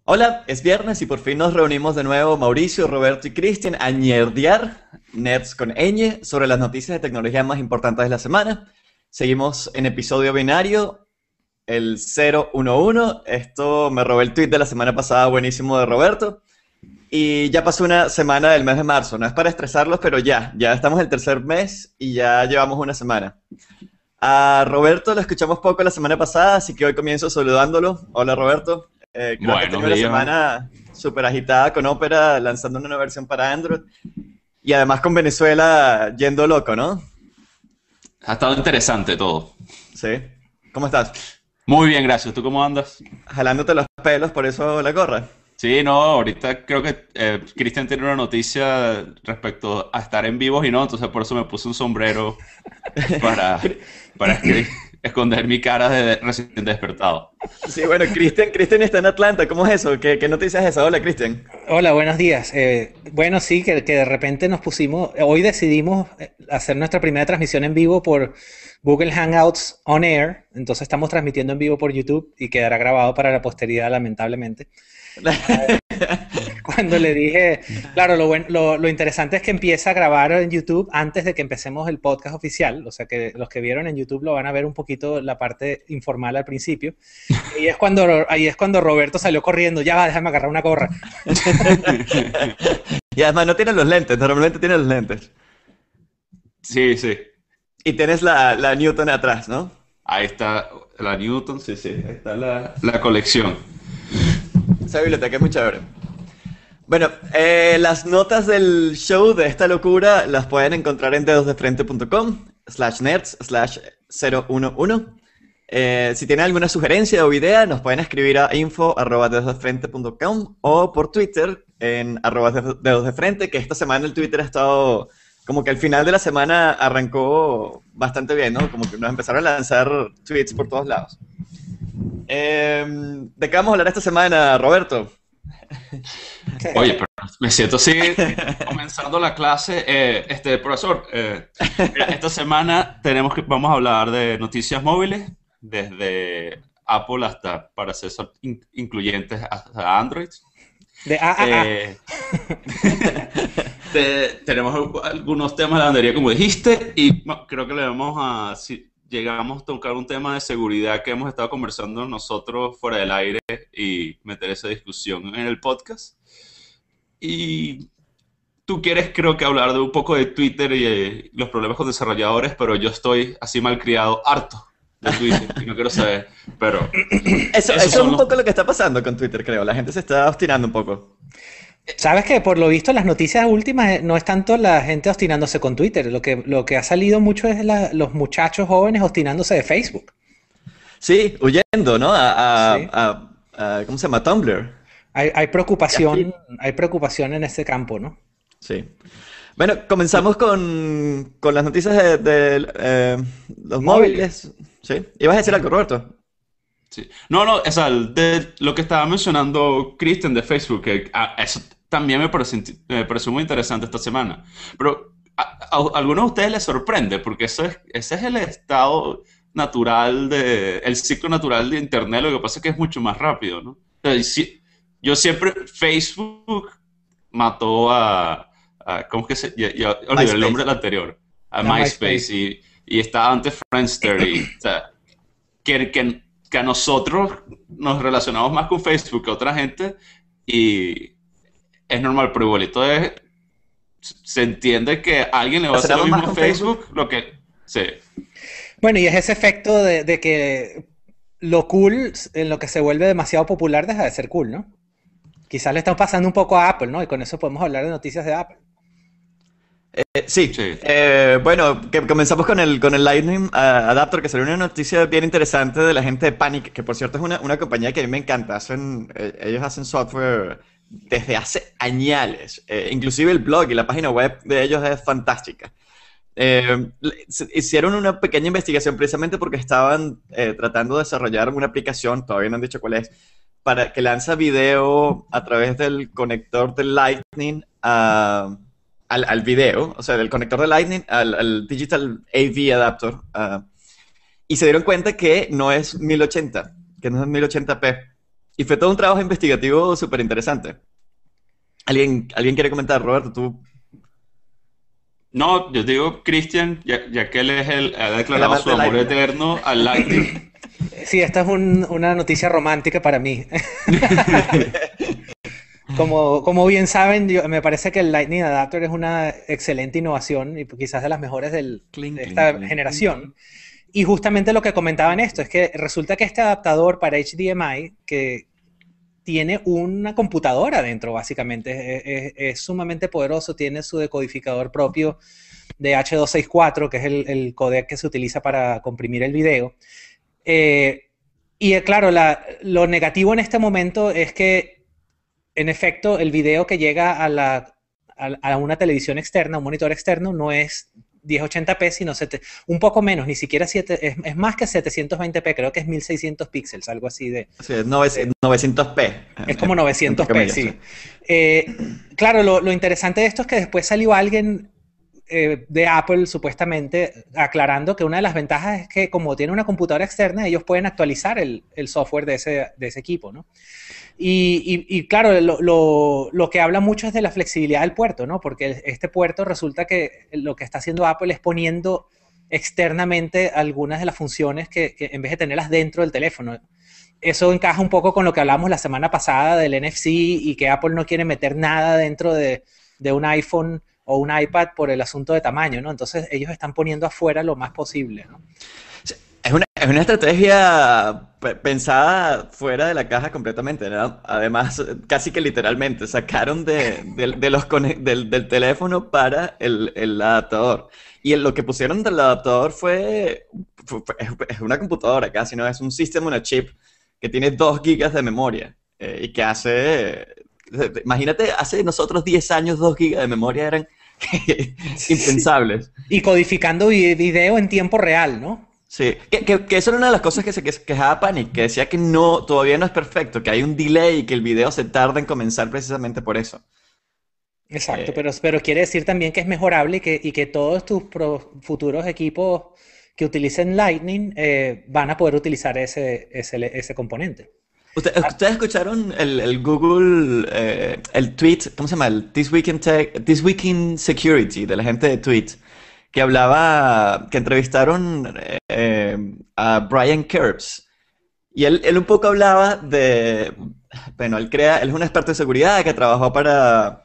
Hola, es viernes y por fin nos reunimos de nuevo Mauricio, Roberto y Cristian a ñerdear, nerds con ñ, sobre las noticias de tecnología más importantes de la semana. Seguimos en episodio binario, el 011. Esto me robé el tweet de la semana pasada, buenísimo de Roberto. Y ya pasó una semana del mes de marzo. No es para estresarlos, pero ya estamos en el tercer mes y ya llevamos una semana. A Roberto lo escuchamos poco la semana pasada, así que hoy comienzo saludándolo. Hola Roberto. Creo que he Buenos tenido una días. semana súper agitada con Opera, lanzando una nueva versión para Android. Y además con Venezuela yendo loco, ¿no? Ha estado interesante todo. Sí. ¿Cómo estás? Muy bien, gracias. ¿Tú cómo andas? Jalándote los pelos, por eso la gorra. Sí, no, ahorita creo que Cristian tiene una noticia respecto a estar en vivos y no, entonces por eso me puse un sombrero para, para esconder mi cara de recién despertado. Sí, bueno, Cristian está en Atlanta. ¿Cómo es eso? ¿Qué noticias es esa? Hola, Cristian. Hola, buenos días. Bueno, sí, que de repente nos pusimos, hoy decidimos hacer nuestra primera transmisión en vivo por Google Hangouts On Air, entonces estamos transmitiendo en vivo por YouTube y quedará grabado para la posteridad, lamentablemente. Cuando le dije, claro, lo interesante es que empieza a grabar en YouTube antes de que empecemos el podcast oficial, o sea que los que vieron en YouTube lo van a ver un poquito la parte informal al principio. Y ahí es cuando Roberto salió corriendo, ya va, déjame agarrar una gorra. Y además no tienes los lentes, normalmente tienes los lentes. Sí, sí. Y tienes la Newton atrás, ¿no? Ahí está la Newton, sí, sí. Ahí está la colección. Esa biblioteca es muy chévere. Bueno, las notas del show de esta locura las pueden encontrar en dedosdefrente.com/nerds/011. Si tienen alguna sugerencia o idea, nos pueden escribir a info@dedosdefrente.com o por Twitter en @dedosdefrente, que esta semana el Twitter ha estado, como que al final de la semana arrancó bastante bien, ¿no? Como que nos empezaron a lanzar tweets por todos lados. ¿De qué vamos a hablar esta semana, Roberto? Oye, pero me siento así comenzando la clase. Profesor, mira, esta semana vamos a hablar de noticias móviles, desde Apple hasta, para ser incluyentes, hasta Android. De A a A. Eh, Tenemos algunos temas de lavandería, como dijiste, y creo que le vamos a, si llegamos a tocar un tema de seguridad que hemos estado conversando nosotros fuera del aire y meter esa discusión en el podcast. Y tú quieres, creo que, hablar de un poco de Twitter y los problemas con desarrolladores, pero yo estoy así malcriado, harto de Twitter, y no quiero saber. Pero Eso esos es son un los... poco lo que está pasando con Twitter, creo. La gente se está obstinando un poco. Sabes que por lo visto las noticias últimas no es tanto la gente obstinándose con Twitter, lo que ha salido mucho es los muchachos jóvenes obstinándose de Facebook. Sí, huyendo, ¿no? Sí. ¿Cómo se llama? Tumblr. Hay Yahoo. hay preocupación en este campo, ¿no? Sí. Bueno, comenzamos con las noticias de los Móviles. móviles. ¿Sí? ¿Ibas a decir algo, Roberto? Sí. No, no, o sea, de lo que estaba mencionando Kristen de Facebook, que eso también me pareció muy interesante esta semana. Pero a algunos de ustedes les sorprende, porque ese es el estado natural el ciclo natural de Internet. Lo que pasa es que es mucho más rápido, ¿no? O sea, yo siempre, Facebook mató ¿cómo es que ya olvidé el nombre MySpace. del anterior, a A MySpace, MySpace. y estaba antes Friendster, o sea, que a nosotros nos relacionamos más con Facebook que a otra gente, y es normal, pero igualito se entiende que a alguien le va a hacer lo Relacionamos más mismo a con Facebook. Facebook, lo que... Sí, Bueno, y es ese efecto de que lo cool en lo que se vuelve demasiado popular deja de ser cool, ¿no? Quizás le están pasando un poco a Apple, ¿no? Y con eso podemos hablar de noticias de Apple. Sí. sí. Bueno, que comenzamos con el Lightning Adapter, que salió una noticia bien interesante de la gente de Panic, que por cierto es una compañía que a mí me encanta. Ellos hacen software desde hace años. Inclusive el blog y la página web de ellos es fantástica. Hicieron una pequeña investigación precisamente porque estaban tratando de desarrollar una aplicación, todavía no han dicho cuál es, para que lanza video a través del conector de Lightning al video, o sea, del conector de Lightning al Digital AV Adapter. Y se dieron cuenta que no es 1080, que no es 1080p. Y fue todo un trabajo investigativo súper interesante. ¿Alguien quiere comentar, Roberto? Tú, No, yo digo Christian, ya que él ha el declarado amante su del amor Lightning. eterno al Lightning. Sí, esta es una noticia romántica para mí. Como bien saben, me parece que el Lightning Adapter es una excelente innovación y quizás de las mejores Clink, de clink, esta clink, generación. Y justamente lo que comentaban esto es que resulta que este adaptador para HDMI, que tiene una computadora dentro, básicamente, es sumamente poderoso, tiene su decodificador propio de H264, que es el codec que se utiliza para comprimir el video. Eh, claro, lo negativo en este momento es que, en efecto, el video que llega a una televisión externa, un monitor externo, no es 1080p, sino un poco menos, ni siquiera es más que 720p, creo que es 1600 píxeles, algo así Sí, es 900p. es como Entre 900p, comillas, sí. sí. Claro, lo interesante de esto es que después salió alguien de Apple, supuestamente, aclarando que una de las ventajas es que como tiene una computadora externa, ellos pueden actualizar el software de ese equipo, ¿no? Y claro, lo que habla mucho es de la flexibilidad del puerto, ¿no? Porque este puerto resulta que lo que está haciendo Apple es poniendo externamente algunas de las funciones que en vez de tenerlas dentro del teléfono. Eso encaja un poco con lo que hablamos la semana pasada del NFC y que Apple no quiere meter nada dentro de un iPhone o un iPad por el asunto de tamaño, ¿no? Entonces ellos están poniendo afuera lo más posible, ¿no? Sí, es una estrategia pensada fuera de la caja completamente, ¿no? Además, casi que literalmente, sacaron del teléfono para el adaptador. Y lo que pusieron del adaptador es una computadora casi, ¿no? Es un System on a Chip que tiene 2 gigas de memoria y que hace... Imagínate, hace nosotros 10 años 2 gigas de memoria eran Sí. impensables. Y codificando video en tiempo real, ¿no? Sí, que eso era una de las cosas que se quejaba Panic, que decía que no, todavía no es perfecto, que hay un delay y que el video se tarda en comenzar precisamente por eso. Exacto, Eh, pero quiere decir también que es mejorable y que todos tus futuros equipos que utilicen Lightning van a poder utilizar ese componente. ¿Ustedes escucharon el Google, el tweet, ¿cómo se llama? El This Week in Tech, This Week in Security, de la gente de Tweet, que hablaba, que entrevistaron a Brian Krebs. Y él un poco hablaba bueno, él es un experto en seguridad que trabajó para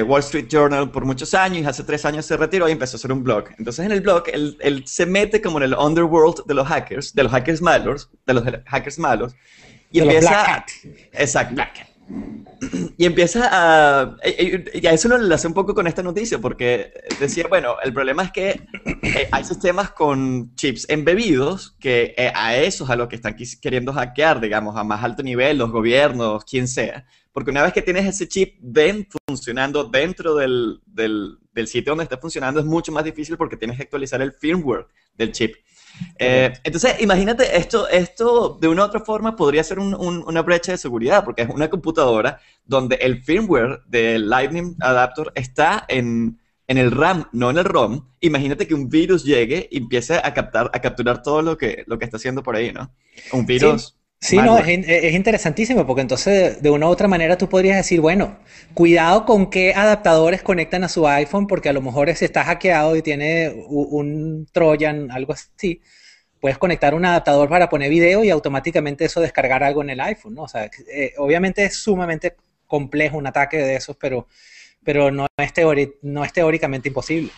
Wall Street Journal por muchos años y hace 3 años se retiró y empezó a hacer un blog. Entonces en el blog él se mete como en el underworld de los hackers malos, y De los Black empieza, Hat. exacto, y empieza y a eso lo enlacé un poco con esta noticia, porque decía, bueno, el problema es que hay sistemas con chips embebidos que a esos a lo que están queriendo hackear, digamos, a más alto nivel, los gobiernos, quien sea. Porque una vez que tienes ese chip funcionando dentro del sitio donde está funcionando, es mucho más difícil porque tienes que actualizar el firmware del chip. Correcto. Entonces, imagínate, esto de una u otra forma podría ser una brecha de seguridad, porque es una computadora donde el firmware del Lightning Adapter está en el RAM, no en el ROM. Imagínate que un virus llegue y empiece a capturar todo lo que está haciendo por ahí, ¿no? Un Sí, virus, sí, no, malware. es interesantísimo porque entonces de una u otra manera tú podrías decir, bueno, cuidado con qué adaptadores conectan a su iPhone porque a lo mejor si está hackeado y tiene un Trojan, algo así, puedes conectar un adaptador para poner video y automáticamente eso descargar algo en el iPhone, ¿no? O sea, obviamente es sumamente complejo un ataque de esos, pero no es teóricamente imposible.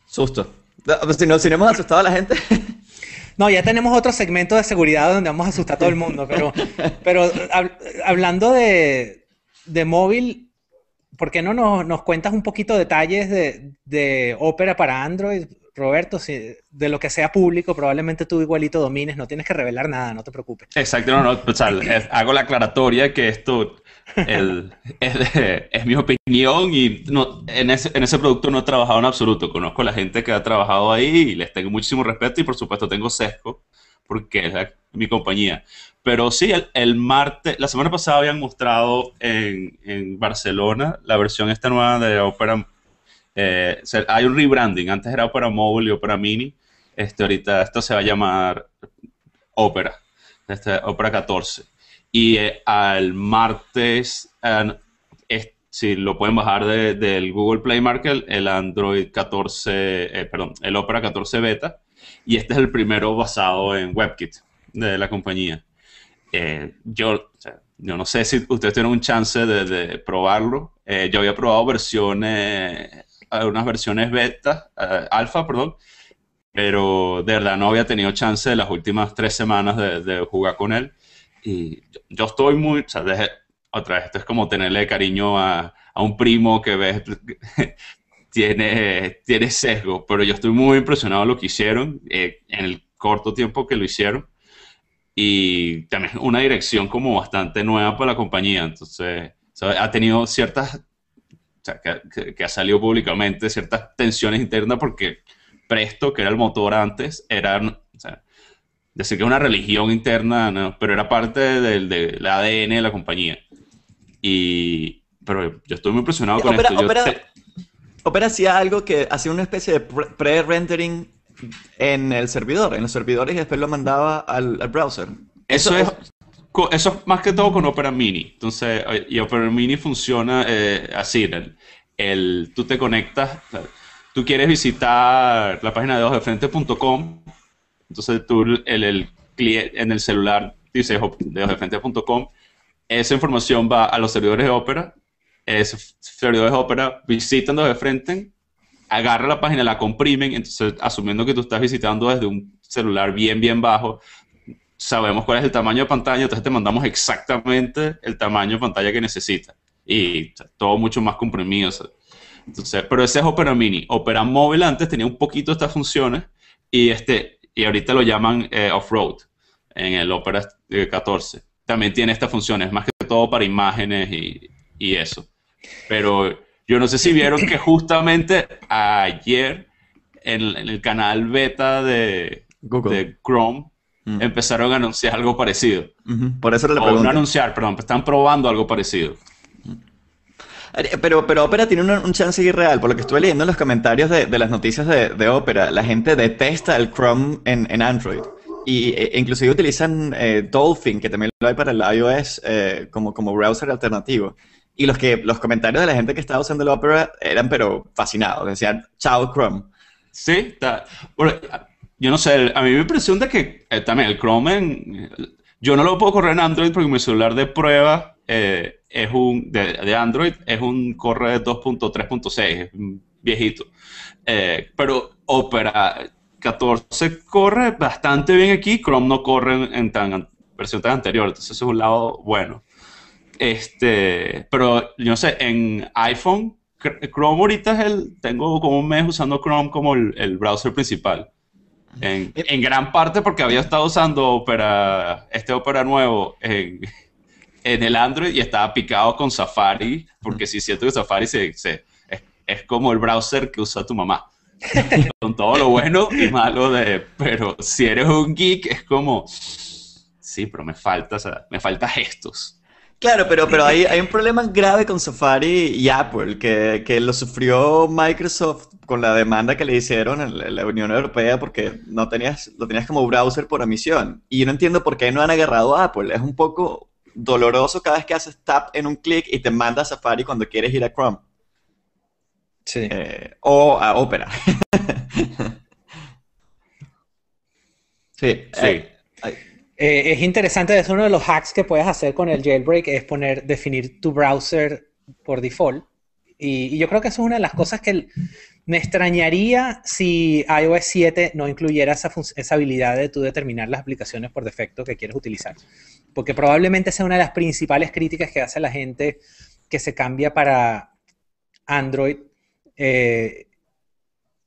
Susto. No, pues si no hemos asustado a la gente. No, ya tenemos otro segmento de seguridad donde vamos a asustar a todo el mundo, pero hablando de móvil, ¿por qué no nos cuentas un poquito detalles de Opera para Android, Roberto? De lo que sea público, probablemente tú igualito domines, no tienes que revelar nada, no te preocupes. Exacto, no, o sea, hago la aclaratoria que esto es mi opinión y en ese producto no he trabajado en absoluto. Conozco a la gente que ha trabajado ahí y les tengo muchísimo respeto y por supuesto tengo sesgo porque es mi compañía. Pero sí, el martes, la semana pasada habían mostrado en Barcelona la versión esta nueva de Opera. Hay un rebranding, antes era Opera Mobile y Opera Mini. Ahorita esto se va a llamar Opera, Opera 14. Y al martes, si lo pueden bajar del Google Play Market, el Android 14, perdón, el Opera 14 Beta. Y este es el primero basado en WebKit de la compañía. O sea, yo no sé si ustedes tienen un chance de probarlo. Yo había probado algunas versiones beta, alfa, perdón, pero de verdad no había tenido chance de las últimas 3 semanas de jugar con él. Y yo estoy muy, o sea, otra vez, esto es como tenerle cariño a un primo que ves tiene sesgo, pero yo estoy muy impresionado de lo que hicieron en el corto tiempo que lo hicieron. Y también una dirección como bastante nueva para la compañía. Entonces, o sea, ha tenido ciertas, o sea, que ha salido públicamente, ciertas tensiones internas porque Presto, que era el motor antes, o sea, decir que es una religión interna, ¿no? Pero era parte del ADN de la compañía. Pero yo estoy muy impresionado con esto. Opera hacía algo que hacía una especie de pre-rendering en el servidor, en los servidores, y después lo mandaba al browser. Eso es más que todo con Opera Mini. Entonces, y Opera Mini funciona así. Tú te conectas, tú quieres visitar la página de dojafrente.com, entonces tú en el celular dices dojafrente.com, esa información va a los servidores de Opera, esos servidores de Opera visitan Dos de Frente, agarra la página, la comprimen, entonces asumiendo que tú estás visitando desde un celular bien bajo, sabemos cuál es el tamaño de pantalla, entonces te mandamos exactamente el tamaño de pantalla que necesitas. Y o sea, todo mucho más comprimido. O sea. Entonces, pero ese es Opera Mini. Opera Móvil antes tenía un poquito estas funciones y ahorita lo llaman Off-Road en el Opera 14. También tiene estas funciones, más que todo para imágenes y eso. Pero yo no sé si vieron que justamente ayer en el canal beta de Chrome empezaron a anunciar algo parecido. Por eso le pregunto. No anunciar, perdón, están probando algo parecido. Pero Opera tiene un chance irreal, por lo que estuve leyendo en los comentarios de las noticias de Opera. La gente detesta el Chrome en Android. E inclusive utilizan Dolphin, que también lo hay para el iOS, como browser alternativo. Y los comentarios de la gente que estaba usando el Opera eran pero fascinados. Decían, chao Chrome. Sí, bueno, yo no sé, a mí me impresiona que también el Chrome, yo no lo puedo correr en Android porque mi celular de prueba de Android corre 2.3.6, es un viejito. Pero Opera 14 corre bastante bien aquí, Chrome no corre en versión tan anterior, entonces eso es un lado bueno. Pero yo no sé, en iPhone, Chrome ahorita tengo como un mes usando Chrome como el browser principal. En gran parte porque había estado usando este Opera nuevo en el Android y estaba picado con Safari, porque sí siento que Safari es como el browser que usa tu mamá. Con todo lo bueno y malo pero si eres un geek es como, sí, pero me falta gestos. Claro, pero hay un problema grave con Safari y Apple, que lo sufrió Microsoft con la demanda que le hicieron en la Unión Europea porque lo tenías como browser por omisión. Y yo no entiendo por qué no han agarrado a Apple. Es un poco doloroso cada vez que haces tap en un clic y te manda a Safari cuando quieres ir a Chrome. Sí. O a Opera. Sí. Es interesante, es uno de los hacks que puedes hacer con el jailbreak, es definir tu browser por default. Y yo creo que eso es una de las cosas que me extrañaría si iOS 7 no incluyera esa habilidad de tú determinar las aplicaciones por defecto que quieres utilizar. Porque probablemente sea una de las principales críticas que hace la gente que se cambia para Android. Es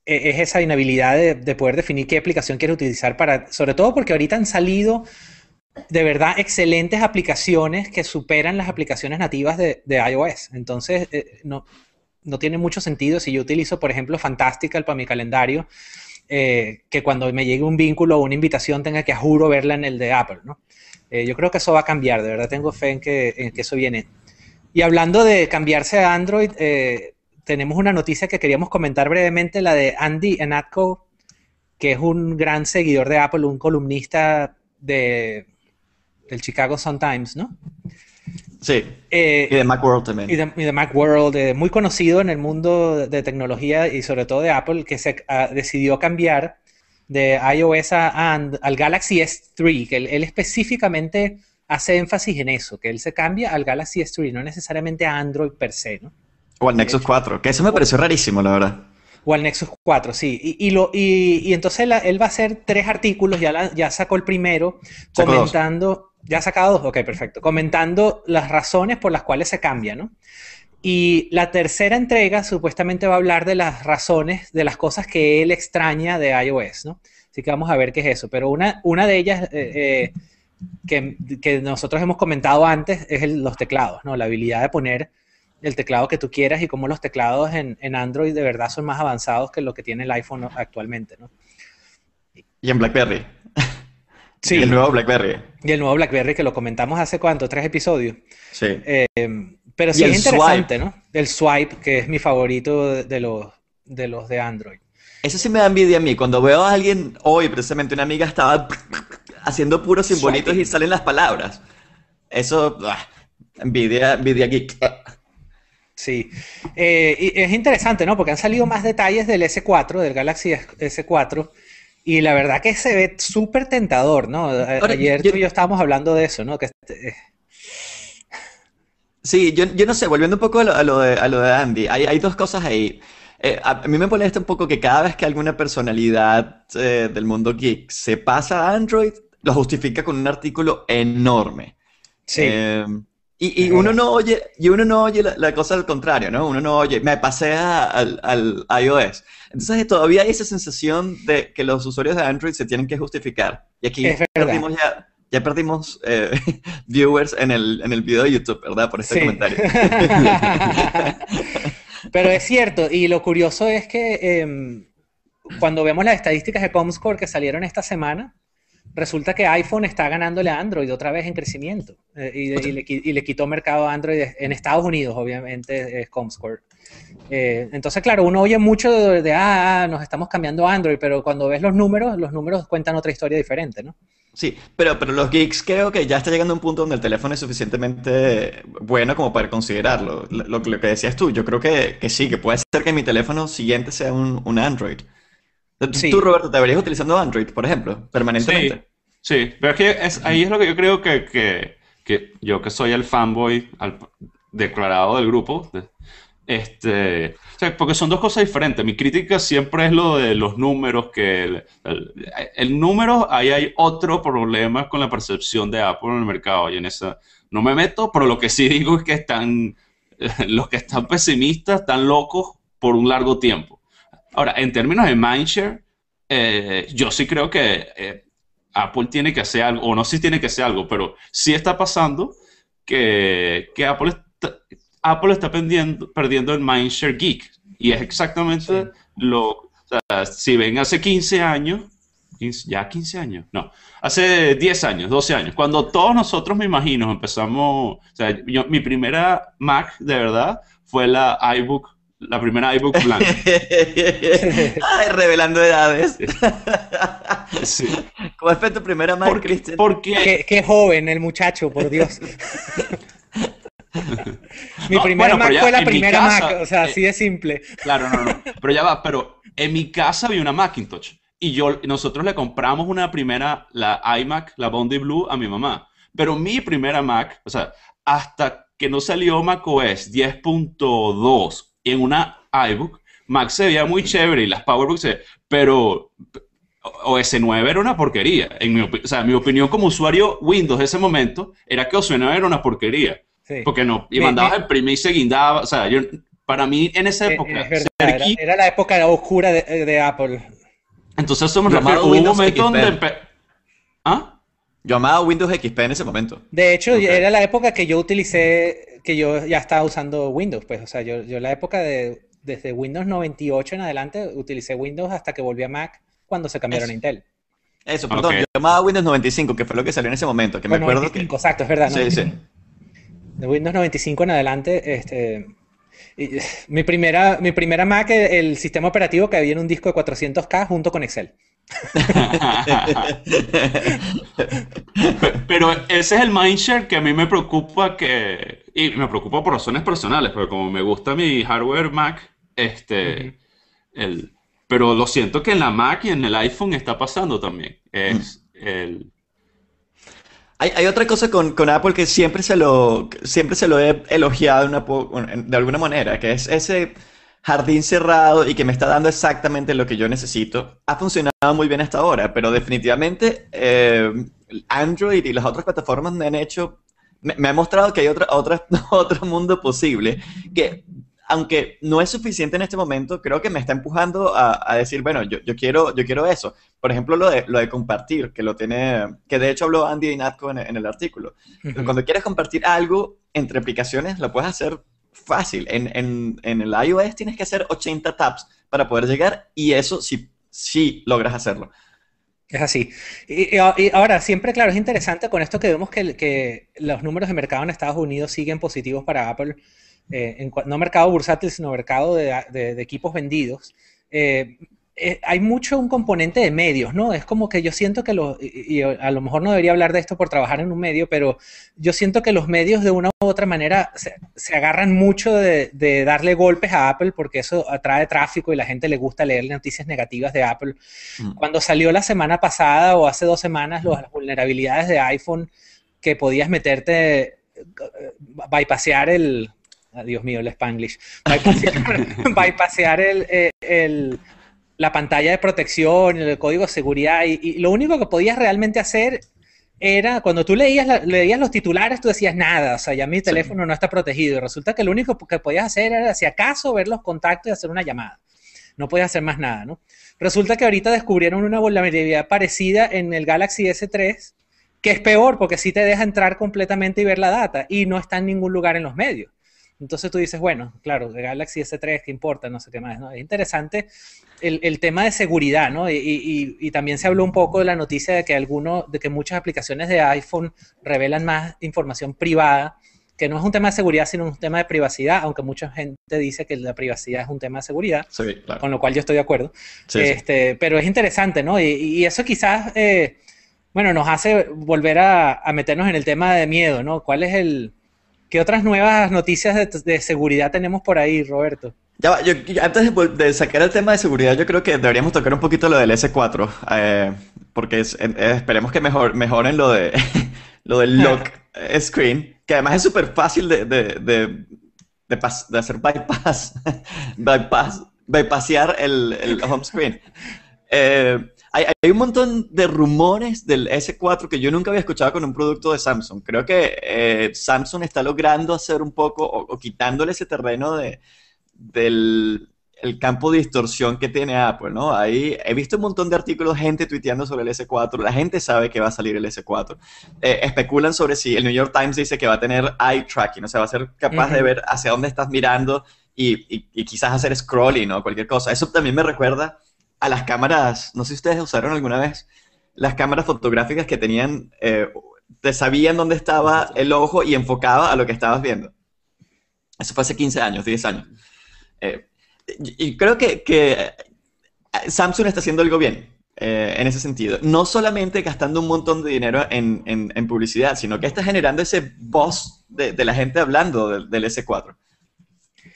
esa inhabilidad de poder definir qué aplicación quieres utilizar sobre todo porque ahorita han salido de verdad excelentes aplicaciones que superan las aplicaciones nativas de iOS. Entonces, no tiene mucho sentido si yo utilizo, por ejemplo, Fantastical para mi calendario, que cuando me llegue un vínculo o una invitación tenga que, a juro, verla en el de Apple, ¿no? Yo creo que eso va a cambiar, de verdad tengo fe en que eso viene. Y hablando de cambiarse a Android, tenemos una noticia que queríamos comentar brevemente, la de Andy Ihnatko, que es un gran seguidor de Apple, un columnista del Chicago Sun-Times, ¿no? Sí, y de Macworld también. Y de Macworld, muy conocido en el mundo de tecnología y sobre todo de Apple, que decidió cambiar de iOS al Galaxy S3, que él específicamente hace énfasis en eso, que él se cambia al Galaxy S3, no necesariamente a Android per se, ¿no? O al Nexus 4, que eso me pareció rarísimo, la verdad. O al Nexus 4, sí. Y entonces él va a hacer 3 artículos, ya sacó el primero, Sacó comentando... ¿Ya ha sacado 2? Ok, perfecto. Comentando las razones por las cuales se cambia, ¿no? Y la tercera entrega supuestamente va a hablar de las razones, de las cosas que él extraña de iOS, ¿no? Así que vamos a ver qué es eso. Pero una de ellas que nosotros hemos comentado antes es los teclados, ¿no? La habilidad de poner el teclado que tú quieras y cómo los teclados en Android de verdad son más avanzados que lo que tiene el iPhone actualmente, ¿no? Y en BlackBerry. Sí. El nuevo BlackBerry. Y el nuevo BlackBerry que lo comentamos hace ¿cuánto? 3 episodios. Sí. Pero sí Y es interesante, swipe, ¿no? El swipe, que es mi favorito de los de Android. Eso sí me da envidia a mí. Cuando veo a alguien, hoy precisamente una amiga estaba haciendo puros simbolitos Swiping. y salen las palabras. Eso, envidia geek. Sí. Y es interesante, ¿no? Porque han salido más detalles del S4, del Galaxy S4, y la verdad que se ve súper tentador, ¿no? Ahora, Ayer tú y yo estábamos hablando de eso, ¿no? Sí, yo no sé, volviendo un poco a lo de Andy, hay dos cosas ahí. A mí me molesta un poco que cada vez que alguna personalidad del mundo geek se pasa a Android, lo justifica con un artículo enorme. Sí, Eh, y es uno verdad. no oye la cosa al contrario, ¿no? Uno no oye, me pasé al iOS. Entonces todavía hay esa sensación de que los usuarios de Android se tienen que justificar. Y aquí Es verdad. ya perdimos viewers en el video de YouTube, ¿verdad? Por este Sí. comentario. Pero es cierto, y lo curioso es que cuando vemos las estadísticas de Comscore que salieron esta semana, resulta que iPhone está ganándole a Android otra vez en crecimiento. Y le quitó mercado a Android en Estados Unidos, obviamente, es Comscore. Entonces, claro, uno oye mucho nos estamos cambiando a Android, pero cuando ves los números cuentan otra historia diferente, ¿no? Sí, pero los geeks creo que ya está llegando a un punto donde el teléfono es suficientemente bueno como para considerarlo. Lo que decías tú, yo creo que sí, que puede ser que mi teléfono siguiente sea un Android. Tú, Sí, Roberto, ¿te verías utilizando Android, por ejemplo, Sí, permanentemente? sí, pero es que ahí es lo que yo creo que yo que soy el fanboy declarado del grupo, o sea, porque son dos cosas diferentes. Mi crítica siempre es lo de los números, que el número, ahí hay otro problema con la percepción de Apple en el mercado, y en esa no me meto, pero lo que sí digo es que los que están pesimistas están locos por un largo tiempo. Ahora, en términos de mindshare, yo sí creo que Apple tiene que hacer algo, o no sé si tiene que hacer algo, pero sí está pasando que Apple está perdiendo el mindshare geek. Y es exactamente sí. o sea, si ven hace 15 años, ya 15 años, no, hace 10 años, 12 años, cuando todos nosotros, me imagino, empezamos, o sea, mi primera Mac, de verdad, fue la primera iBook blanca. Ay, revelando edades. Sí. ¿Cuál fue tu primera Mac, Christian? Porque Qué joven el muchacho, por Dios. Mi no, primera bueno, pero Mac ya fue la en mi primera casa, Mac, o sea, así de simple. claro, no, pero ya va, pero en mi casa había una Macintosh y nosotros le compramos la iMac, la Bondi Blue, a mi mamá. Pero mi primera Mac, o sea, hasta que no salió macOS 10.2 en una iBook, Mac se veía muy chévere y las PowerBooks, pero OS 9 era una porquería. O sea, mi opinión como usuario Windows de ese momento era que OS 9 era una porquería. Sí. Porque no, y mandabas a imprimir y se guindaba. O sea, para mí en esa época, Es verdad, ser geek, era la época oscura de Apple. entonces eso me Yo refiero, amaba hubo un Windows momento donde... XP. ¿Ah? Yo amaba Windows XP en ese momento. De hecho, Ok. era la época que yo ya estaba usando Windows, pues, o sea, yo la época desde Windows 98 en adelante, utilicé Windows hasta que volví a Mac cuando se cambiaron a Eso, Intel. eso, Ok. perdón. Yo amaba Windows 95, que fue lo que salió en ese momento. Que me O acuerdo 95, que. exacto, es verdad, Sí, sí. de Windows 95 en adelante, mi primera Mac, el sistema operativo que había en un disco de 400K junto con Excel. Pero ese es el mindshare que a mí me preocupa y me preocupa por razones personales, porque como me gusta mi hardware Mac, Ujú. el, pero lo siento que en la Mac y en el iPhone está pasando también. Hay otra cosa con Apple que siempre se lo he elogiado de alguna manera, que es ese jardín cerrado y que me está dando exactamente lo que yo necesito. Ha funcionado muy bien hasta ahora, pero definitivamente Android y las otras plataformas me ha mostrado que hay otro mundo posible que, aunque no es suficiente en este momento, creo que me está empujando a decir, bueno, yo quiero eso. Por ejemplo, lo de compartir, que de hecho habló Andy Ihnatko en el artículo. Ujú. Cuando quieres compartir algo entre aplicaciones, lo puedes hacer fácil. En el iOS tienes que hacer 80 tabs para poder llegar y eso sí logras hacerlo. Es así. Y ahora, siempre, claro, es interesante con esto que vemos que los números de mercado en Estados Unidos siguen positivos para Apple, no mercado bursátil, sino mercado de equipos vendidos. Eh, Hay mucho un componente de medios, ¿no? Es como que yo siento que y a lo mejor no debería hablar de esto por trabajar en un medio, pero yo siento que los medios de una u otra manera se agarran mucho de darle golpes a Apple porque eso atrae tráfico y la gente le gusta leer noticias negativas de Apple. Mm. Cuando salió la semana pasada o hace 2 semanas las vulnerabilidades de iPhone que podías meterte, bypassear Dios mío, el Spanglish, bypassear la pantalla de protección, el código de seguridad, y lo único que podías realmente hacer era, cuando tú leías los titulares, tú decías nada, o sea, ya mi Sí. teléfono no está protegido, y resulta que lo único que podías hacer era, si acaso, ver los contactos y hacer una llamada. No podías hacer más nada, ¿no? Resulta que ahorita descubrieron una vulnerabilidad parecida en el Galaxy S3, que es peor porque sí te deja entrar completamente y ver la data, y no está en ningún lugar en los medios. Entonces tú dices, bueno, claro, de Galaxy S3, ¿qué importa? No sé qué más, ¿no? Es interesante el tema de seguridad, ¿no? Y también se habló un poco de la noticia de que muchas aplicaciones de iPhone revelan más información privada, que no es un tema de seguridad, sino un tema de privacidad, aunque mucha gente dice que la privacidad es un tema de seguridad, Sí, claro. con lo cual yo estoy de acuerdo. Sí, sí. Pero es interesante, ¿no? Y eso quizás, bueno, nos hace volver a meternos en el tema de miedo, ¿no? ¿Qué otras nuevas noticias de seguridad tenemos por ahí, Roberto? Ya va, antes de sacar el tema de seguridad, yo creo que deberíamos tocar un poquito lo del S4, porque esperemos que mejoren lo del lock screen, que además es súper fácil de hacer bypassear el home screen. Hay un montón de rumores del S4 que yo nunca había escuchado con un producto de Samsung. Creo que Samsung está logrando hacer un poco, o quitándole ese terreno del el campo de distorsión que tiene Apple, ¿no? Ahí he visto un montón de artículos, gente tuiteando sobre el S4, la gente sabe que va a salir el S4. Especulan sobre si el New York Times dice que va a tener eye tracking, o sea, va a ser capaz de ver hacia dónde estás mirando y quizás hacer scrolling o cualquier cosa. Eso también me recuerda a las cámaras, no sé si ustedes usaron alguna vez, las cámaras fotográficas que tenían, te sabían dónde estaba el ojo y enfocaba a lo que estabas viendo. Eso fue hace 15 años, 10 años. Eh, y creo que Samsung está haciendo algo bien en ese sentido. No solamente gastando un montón de dinero en publicidad, sino que está generando ese buzz de la gente hablando del S4.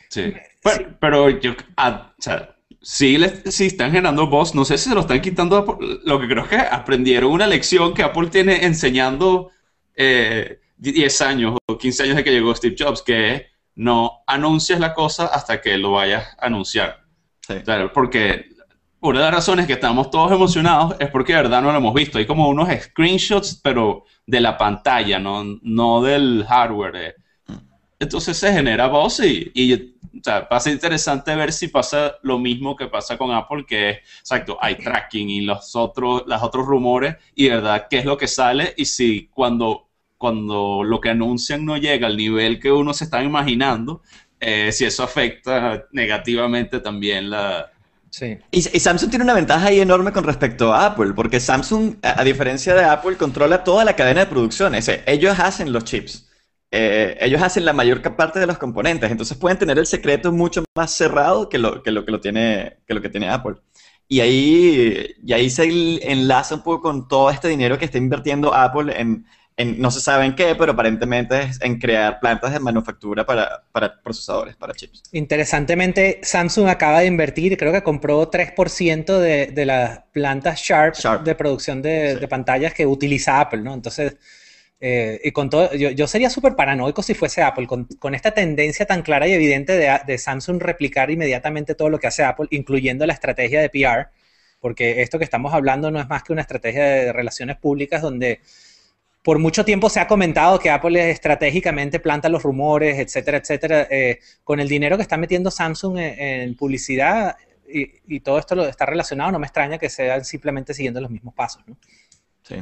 Sí. Sí. Pero o sea, sí están generando voz, no sé si se lo están quitando. Lo que creo es que aprendieron una lección que Apple tiene enseñando 10 años o 15 años de que llegó Steve Jobs, que es no anuncias la cosa hasta que lo vayas a anunciar. Sí. Claro, porque una de las razones que estamos todos emocionados es porque de verdad no lo hemos visto. Hay como unos screenshots, pero de la pantalla, no del hardware. Entonces se genera voz o sea, va a ser interesante ver si pasa lo mismo que pasa con Apple, que es, exacto, hay tracking y los otros rumores, y de verdad qué es lo que sale, y si cuando lo que anuncian no llega al nivel que uno se está imaginando, si eso afecta negativamente también Sí. Y Samsung tiene una ventaja ahí enorme con respecto a Apple, porque Samsung, a diferencia de Apple, controla toda la cadena de producción. Ellos hacen los chips. Ellos hacen la mayor parte de los componentes, entonces pueden tener el secreto mucho más cerrado que lo que tiene Apple. y ahí se enlaza un poco con todo este dinero que está invirtiendo Apple no se sabe en qué, pero aparentemente es en crear plantas de manufactura para procesadores, para chips. Interesantemente, Samsung acaba de invertir, creo que compró 3% de las plantas Sharp de producción de pantallas que utiliza Apple, ¿no? Entonces, y con todo, yo sería súper paranoico si fuese Apple, con esta tendencia tan clara y evidente de Samsung replicar inmediatamente todo lo que hace Apple, incluyendo la estrategia de PR, porque esto que estamos hablando no es más que una estrategia de relaciones públicas donde por mucho tiempo se ha comentado que Apple estratégicamente planta los rumores, etcétera, etcétera. Con el dinero que está metiendo Samsung en publicidad y todo esto está relacionado, no me extraña que sean simplemente siguiendo los mismos pasos, ¿no? Sí.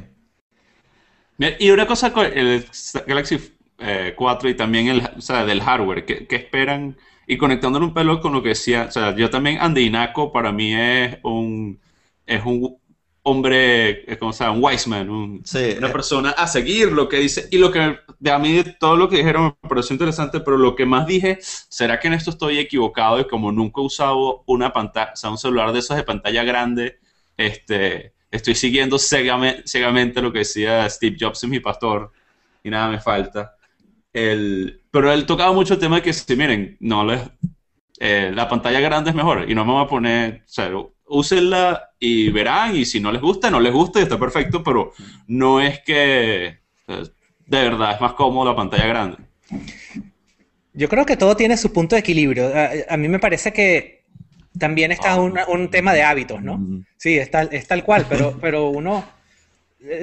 Y una cosa con el Galaxy 4 y también o sea, del hardware, ¿qué esperan? Y conectándolo un pelo con lo que decía, o sea, yo también, Andy Naco para mí es un hombre, ¿cómo se llama? Un wise man, una persona a seguir lo que dice. Y lo que, a mí, todo lo que dijeron me pareció interesante, pero lo que más dije, ¿será que en esto estoy equivocado? Y como nunca he usado una pantalla, o sea, un celular de esos de pantalla grande, estoy siguiendo ciegamente lo que decía Steve Jobs en Mi Pastor, y nada me falta. Pero él tocaba mucho el tema de que, si miren, la pantalla grande es mejor, y no me voy a poner, o sea, úsenla y verán, y si no les gusta, no les gusta y está perfecto, pero no es que de verdad es más cómodo la pantalla grande. Yo creo que todo tiene su punto de equilibrio. A mí me parece que también está un tema de hábitos, ¿no? Sí, es tal cual, pero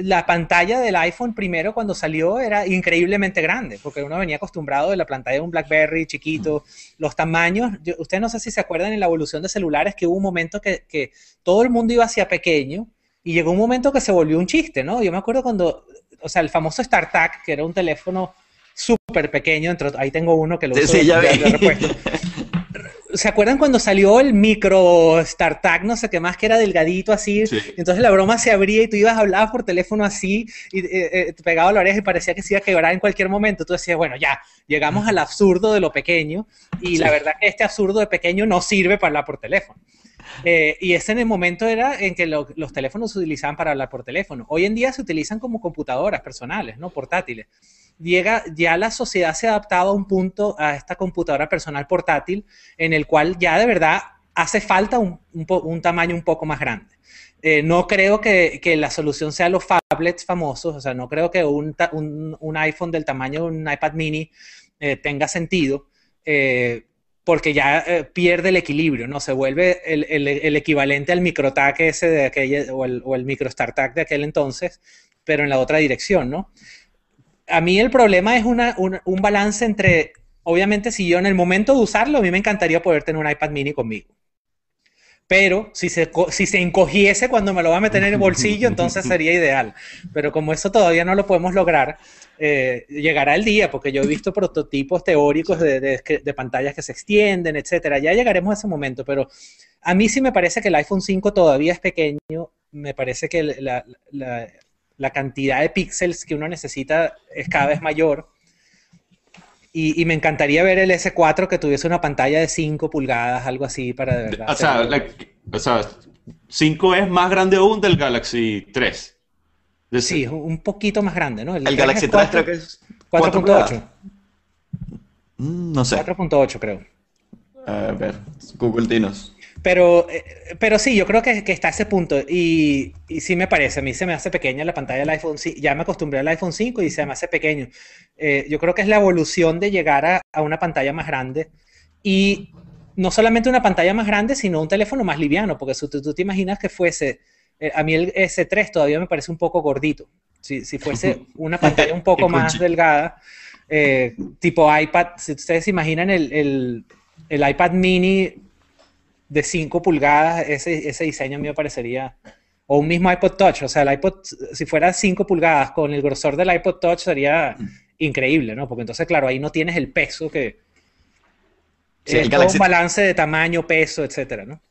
la pantalla del iPhone primero cuando salió era increíblemente grande, porque uno venía acostumbrado de la pantalla de un BlackBerry chiquito, los tamaños, ustedes no sé si se acuerdan en la evolución de celulares que hubo un momento que todo el mundo iba hacia pequeño y llegó un momento que se volvió un chiste, ¿no? Yo me acuerdo cuando, o sea, el famoso StarTAC, que era un teléfono súper pequeño, ahí tengo uno que lo uso de repuesto. ¿Se acuerdan cuando salió el micro StarTAC, no sé qué más, que era delgadito así? Sí. Entonces la broma se abría y tú hablabas por teléfono así y te pegaba la oreja y parecía que se iba a quebrar en cualquier momento. Tú decías, bueno, ya, llegamos al absurdo de lo pequeño y la verdad que este absurdo de pequeño no sirve para hablar por teléfono. Y ese en el momento era en que los teléfonos se utilizaban para hablar por teléfono. Hoy en día se utilizan como computadoras personales, ¿no? Portátiles. Ya la sociedad se ha adaptado a un punto a esta computadora personal portátil en el cual ya de verdad hace falta un tamaño un poco más grande. No creo que la solución sea los phablets famosos, o sea, no creo que un iPhone del tamaño de un iPad mini tenga sentido, porque ya pierde el equilibrio, ¿no? Se vuelve el equivalente al microTAC ese de aquella, o el micro StarTAC de aquel entonces, pero en la otra dirección, ¿no? A mí el problema es un balance entre, obviamente, si yo en el momento de usarlo, a mí me encantaría poder tener un iPad mini conmigo. Pero si se encogiese cuando me lo va a meter en el bolsillo, entonces sería ideal. Pero como eso todavía no lo podemos lograr, llegará el día, porque yo he visto prototipos teóricos de pantallas que se extienden, etcétera. Ya llegaremos a ese momento, pero a mí sí me parece que el iPhone 5 todavía es pequeño. Me parece que la cantidad de píxeles que uno necesita es cada vez mayor. Y me encantaría ver el S4 que tuviese una pantalla de 5 pulgadas, algo así, para de verdad. O sea, 5 es más grande aún del Galaxy 3. Sí, un poquito más grande, ¿no? El Galaxy 3 creo que es 4.8. No sé. 4.8 creo. A ver, Google dinos. Pero sí, yo creo que está a ese punto. Y sí me parece, a mí se me hace pequeña la pantalla del iPhone 5. Ya me acostumbré al iPhone 5 y se me hace pequeño. Yo creo que es la evolución de llegar a una pantalla más grande. Y no solamente una pantalla más grande, sino un teléfono más liviano. Porque si tú te imaginas que fuese... a mí el S3 todavía me parece un poco gordito. Si fuese una pantalla un poco más delgada, tipo iPad, si ustedes se imaginan el iPad mini de 5 pulgadas, ese diseño a mí me parecería, o un mismo iPod Touch, o sea, el iPod, si fuera 5 pulgadas con el grosor del iPod Touch sería increíble, ¿no? Porque entonces, claro, ahí no tienes el peso que... Sí, es todo un balance de tamaño, peso, etcétera, ¿no?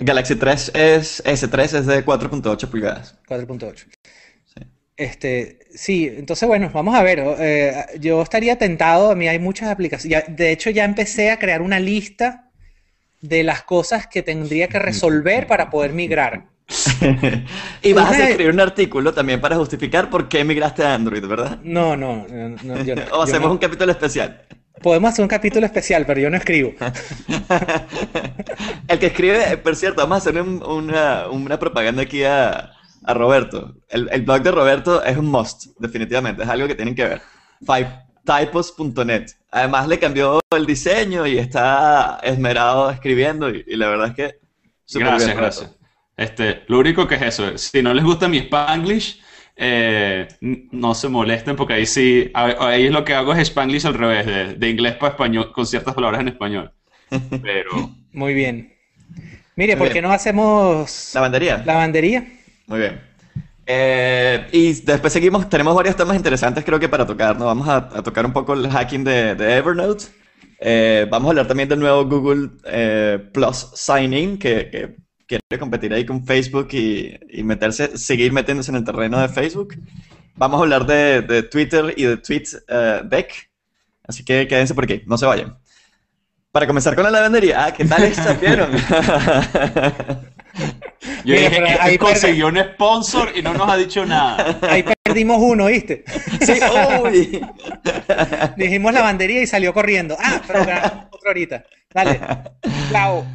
Galaxy 3 S3 es de 4.8 pulgadas. 4.8. Sí, entonces bueno, vamos a ver. Yo estaría tentado, a mí hay muchas aplicaciones. De hecho, ya empecé a crear una lista de las cosas que tendría que resolver para poder migrar. Y vas a escribir un artículo también para justificar por qué migraste a Android, ¿verdad? No, yo O hacemos no. un capítulo especial. Podemos hacer un capítulo especial, pero yo no escribo. El que escribe, por cierto, vamos a hacerle una propaganda aquí a Roberto. El blog de Roberto es un must, definitivamente. Es algo que tienen que ver. Typos.net. Además le cambió el diseño y está esmerado escribiendo y la verdad es que súper Gracias, bien, Roberto. gracias. Lo único que es eso, si no les gusta mi Spanglish, no se molesten porque ahí sí, ahí es lo que hago es Spanglish al revés, de inglés para español, con ciertas palabras en español. Pero Muy bien. Mire, Muy ¿por bien. qué no hacemos Lavandería. lavandería? Muy bien. Y después seguimos, tenemos varios temas interesantes creo que para tocar, ¿no? Vamos a tocar un poco el hacking de Evernote. Vamos a hablar también del nuevo Google Plus Sign-In que quiere competir ahí con Facebook y seguir metiéndose en el terreno de Facebook. Vamos a hablar de Twitter y de TweetDeck. Así que quédense por aquí, no se vayan. Para comenzar con la lavandería, ¿qué tal está? ¿Vieron? yo Mira, dije pero que ahí consiguió un sponsor y no nos ha dicho nada. Ahí perdimos uno, ¿viste? Sí, uy. Dijimos lavandería y salió corriendo. Ah, pero ganamos otro ahorita. Dale. Clau.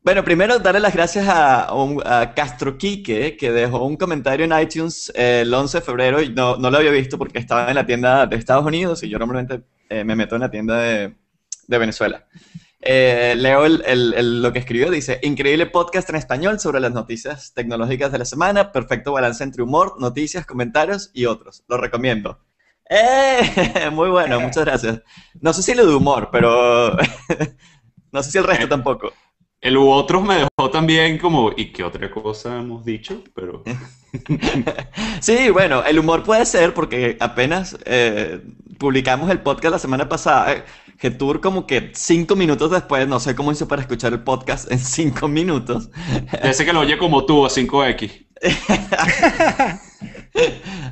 Bueno, primero darle las gracias a Castro Quique, que dejó un comentario en iTunes el 11 de febrero y no lo había visto porque estaba en la tienda de Estados Unidos y yo normalmente me meto en la tienda de Venezuela. Leo lo que escribió, dice: increíble podcast en español sobre las noticias tecnológicas de la semana, perfecto balance entre humor, noticias, comentarios y otros. Lo recomiendo. Muy bueno, muchas gracias. No sé si lo de humor, pero no sé si el resto tampoco. El u otros me dejó también como, ¿y qué otra cosa hemos dicho? Pero Sí, bueno, el humor puede ser porque apenas publicamos el podcast la semana pasada, Getur como que 5 minutos después, no sé cómo hizo para escuchar el podcast en 5 minutos. ese que lo oye como tú a 5X.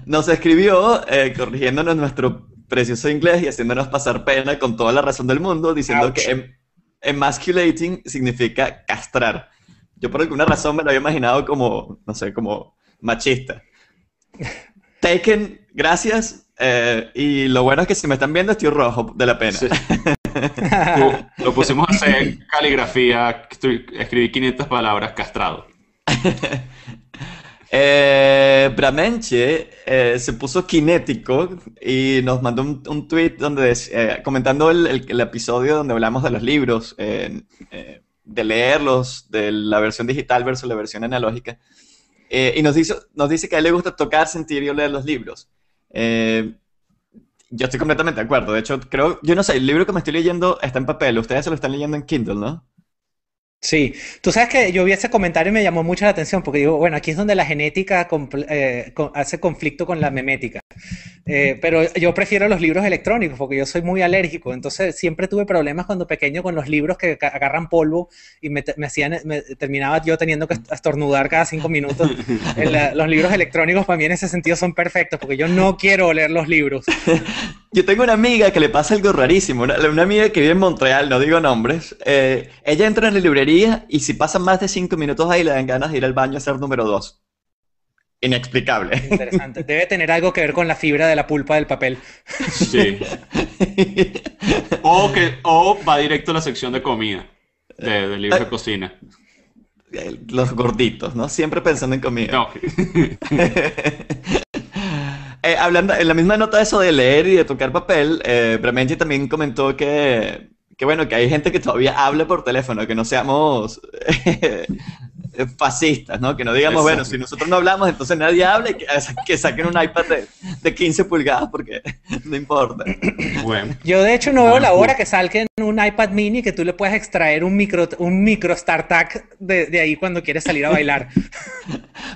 Nos escribió corrigiéndonos nuestro precioso inglés y haciéndonos pasar pena con toda la razón del mundo, diciendo Ouch. que emasculating significa castrar. Yo por alguna razón me lo había imaginado como, no sé, como machista. Taken, gracias. Y lo bueno es que si me están viendo estoy rojo de la pena. Sí. Lo pusimos a hacer caligrafía, escribí 500 palabras, castrado. Bramenche se puso kinético y nos mandó un tweet donde comentando el episodio donde hablamos de los libros, de leerlos, de la versión digital versus la versión analógica. Y nos dice que a él le gusta tocar, sentir y oler los libros. Yo estoy completamente de acuerdo. De hecho, yo no sé, el libro que me estoy leyendo está en papel. Ustedes se lo están leyendo en Kindle, ¿no? Sí, tú sabes que yo vi ese comentario y me llamó mucho la atención porque digo, bueno, aquí es donde la genética hace conflicto con la memética. Pero yo prefiero los libros electrónicos porque yo soy muy alérgico, entonces siempre tuve problemas cuando pequeño con los libros que agarran polvo y terminaba yo teniendo que estornudar cada 5 minutos. Los libros electrónicos para mí en ese sentido son perfectos porque yo no quiero oler los libros. Yo tengo una amiga que le pasa algo rarísimo, una amiga que vive en Montreal, no digo nombres. Ella entra en la librería y si pasan más de 5 minutos ahí le dan ganas de ir al baño a hacer número 2. Inexplicable. Interesante. Debe tener algo que ver con la fibra de la pulpa del papel. Sí. O va directo a la sección de comida, de libros de cocina. Los gorditos, ¿no? Siempre pensando en comida. No. Hablando, en la misma nota de eso de leer y de tocar papel, Bremenchi también comentó que bueno, que hay gente que todavía habla por teléfono, que no seamos fascistas, ¿no? Que no digamos, Exacto. bueno, si nosotros no hablamos, entonces nadie habla y que saquen un iPad de 15 pulgadas porque no importa. Bueno. Yo de hecho no veo Buen la hora punto. que salga en un iPad mini que tú le puedas extraer un micro StarTAC de ahí cuando quieres salir a bailar.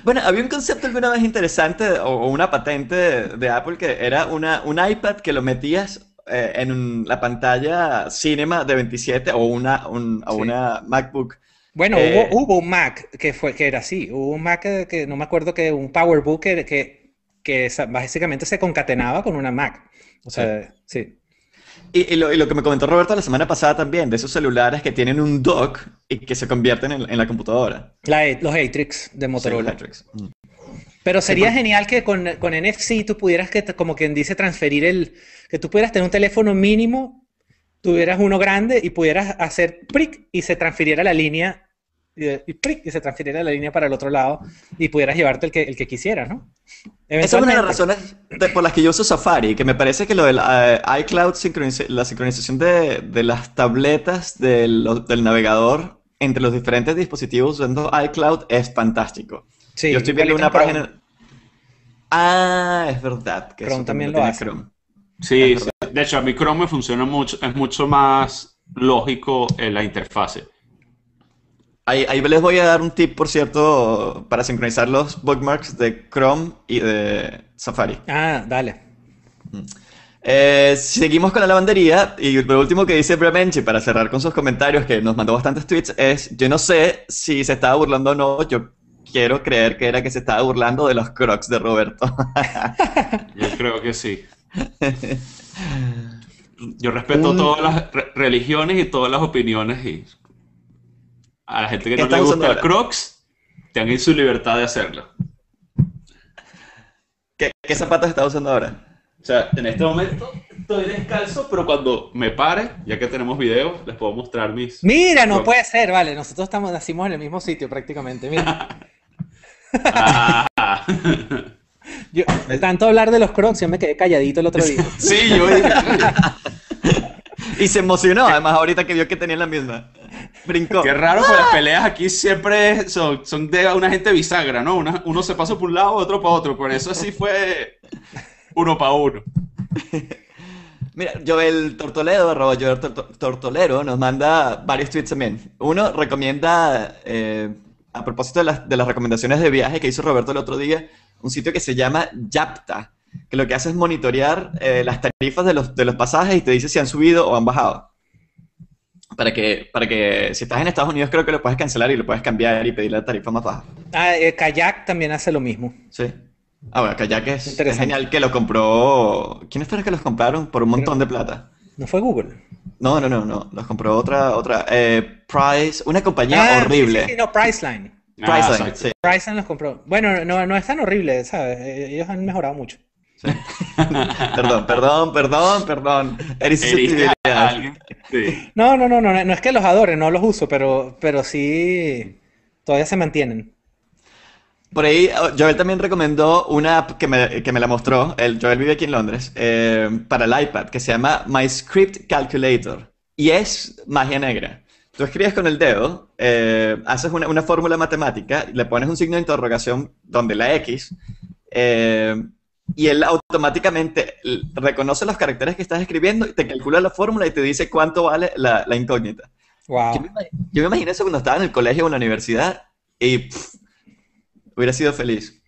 Bueno, había un concepto alguna vez interesante o una patente de Apple que era un iPad que lo metías en la pantalla Cinema de 27 o una MacBook. Bueno, Eh, hubo un Mac que era así. Hubo un Mac que no me acuerdo que un PowerBook que básicamente se concatenaba con una Mac. O sea, sí. Y lo que me comentó Roberto la semana pasada también, de esos celulares que tienen un dock y que se convierten en la computadora. Los Atrix de Sí, los Motorola. Matrix. Pero Sí, sería genial que con NFC tú pudieras, como quien dice, que tú pudieras tener un teléfono mínimo, tuvieras uno grande y pudieras hacer prick y se transfiriera la línea, y prick y se transfiriera la línea para el otro lado y pudieras llevarte el que quisieras, ¿no? esa es una de las Eventualmente. razones por las que yo uso Safari, que me parece que lo del iCloud, la sincronización de las tabletas del navegador entre los diferentes dispositivos usando iCloud es fantástico. Sí, Yo estoy viendo igualito en una Chrome. página... Ah, es verdad, que Chrome eso también también lo lo tiene hace. Chrome. Es Sí, sí. verdad. De hecho, a mí Chrome me funciona mucho, es mucho más lógico en la interfase. Ahí les voy a dar un tip, por cierto, para sincronizar los bookmarks de Chrome y de Safari. Ah, dale. Seguimos con la lavandería y lo último que dice Bremenchi para cerrar con sus comentarios, que nos mandó bastantes tweets, es: yo no sé si se estaba burlando o no, yo quiero creer que era que se estaba burlando de los Crocs de Roberto. Yo creo que sí. Yo respeto todas las religiones y todas las opiniones y a la gente que ¿Qué no le estás usando gusta el ahora? Crocs, tengan su libertad de hacerlo. ¿Qué zapatos estás usando ahora? O sea, en este momento estoy descalzo, pero cuando me pare, ya que tenemos video, les puedo mostrar mis Mira, no Crocs. puede ser, vale. Nosotros nacimos en el mismo sitio prácticamente. Mira, Ah. tanto hablar de los Crocs, yo me quedé calladito el otro día. Sí, yo dije, Y se emocionó, además, ahorita que vio que tenían la misma. Brincó. qué raro, pues las peleas aquí siempre son de una gente bisagra, ¿no? Uno se pasa por un lado, otro para otro. Por eso sí fue uno para uno. Mira, Joel Tortoledo, Tortolero, nos manda varios tweets también. Uno recomienda, a propósito de las recomendaciones de viaje que hizo Roberto el otro día, un sitio que se llama Yapta, que lo que hace es monitorear las tarifas de los pasajes y te dice si han subido o han bajado. Para que si estás en Estados Unidos creo que lo puedes cancelar y lo puedes cambiar y pedir la tarifa más baja. Kayak también hace lo mismo. Sí. Ah, bueno, Kayak es Interesante. genial que lo compró. ¿Quiénes fueron que los compraron? Por un montón de plata. ¿No fue Google? No. Los compró otra. Price, una compañía horrible. Sí, no, Priceline. Priceline, exacto. sí. Priceline los compró. Bueno, no es tan horrible, ¿sabes? Ellos han mejorado mucho. Sí. Perdón. Eres Heriste a susceptibilidad. alguien. Sí. No es que los adore, no los uso, pero sí todavía se mantienen. Por ahí, Joel también recomendó una app que me la mostró. Joel vive aquí en Londres, para el iPad, que se llama My Script Calculator. Y es magia negra. Tú escribes con el dedo, haces una fórmula matemática, le pones un signo de interrogación donde la X, y él automáticamente reconoce los caracteres que estás escribiendo, y te calcula la fórmula y te dice cuánto vale la incógnita. Wow. Yo me imagino eso cuando estaba en el colegio o en la universidad y hubiera sido feliz.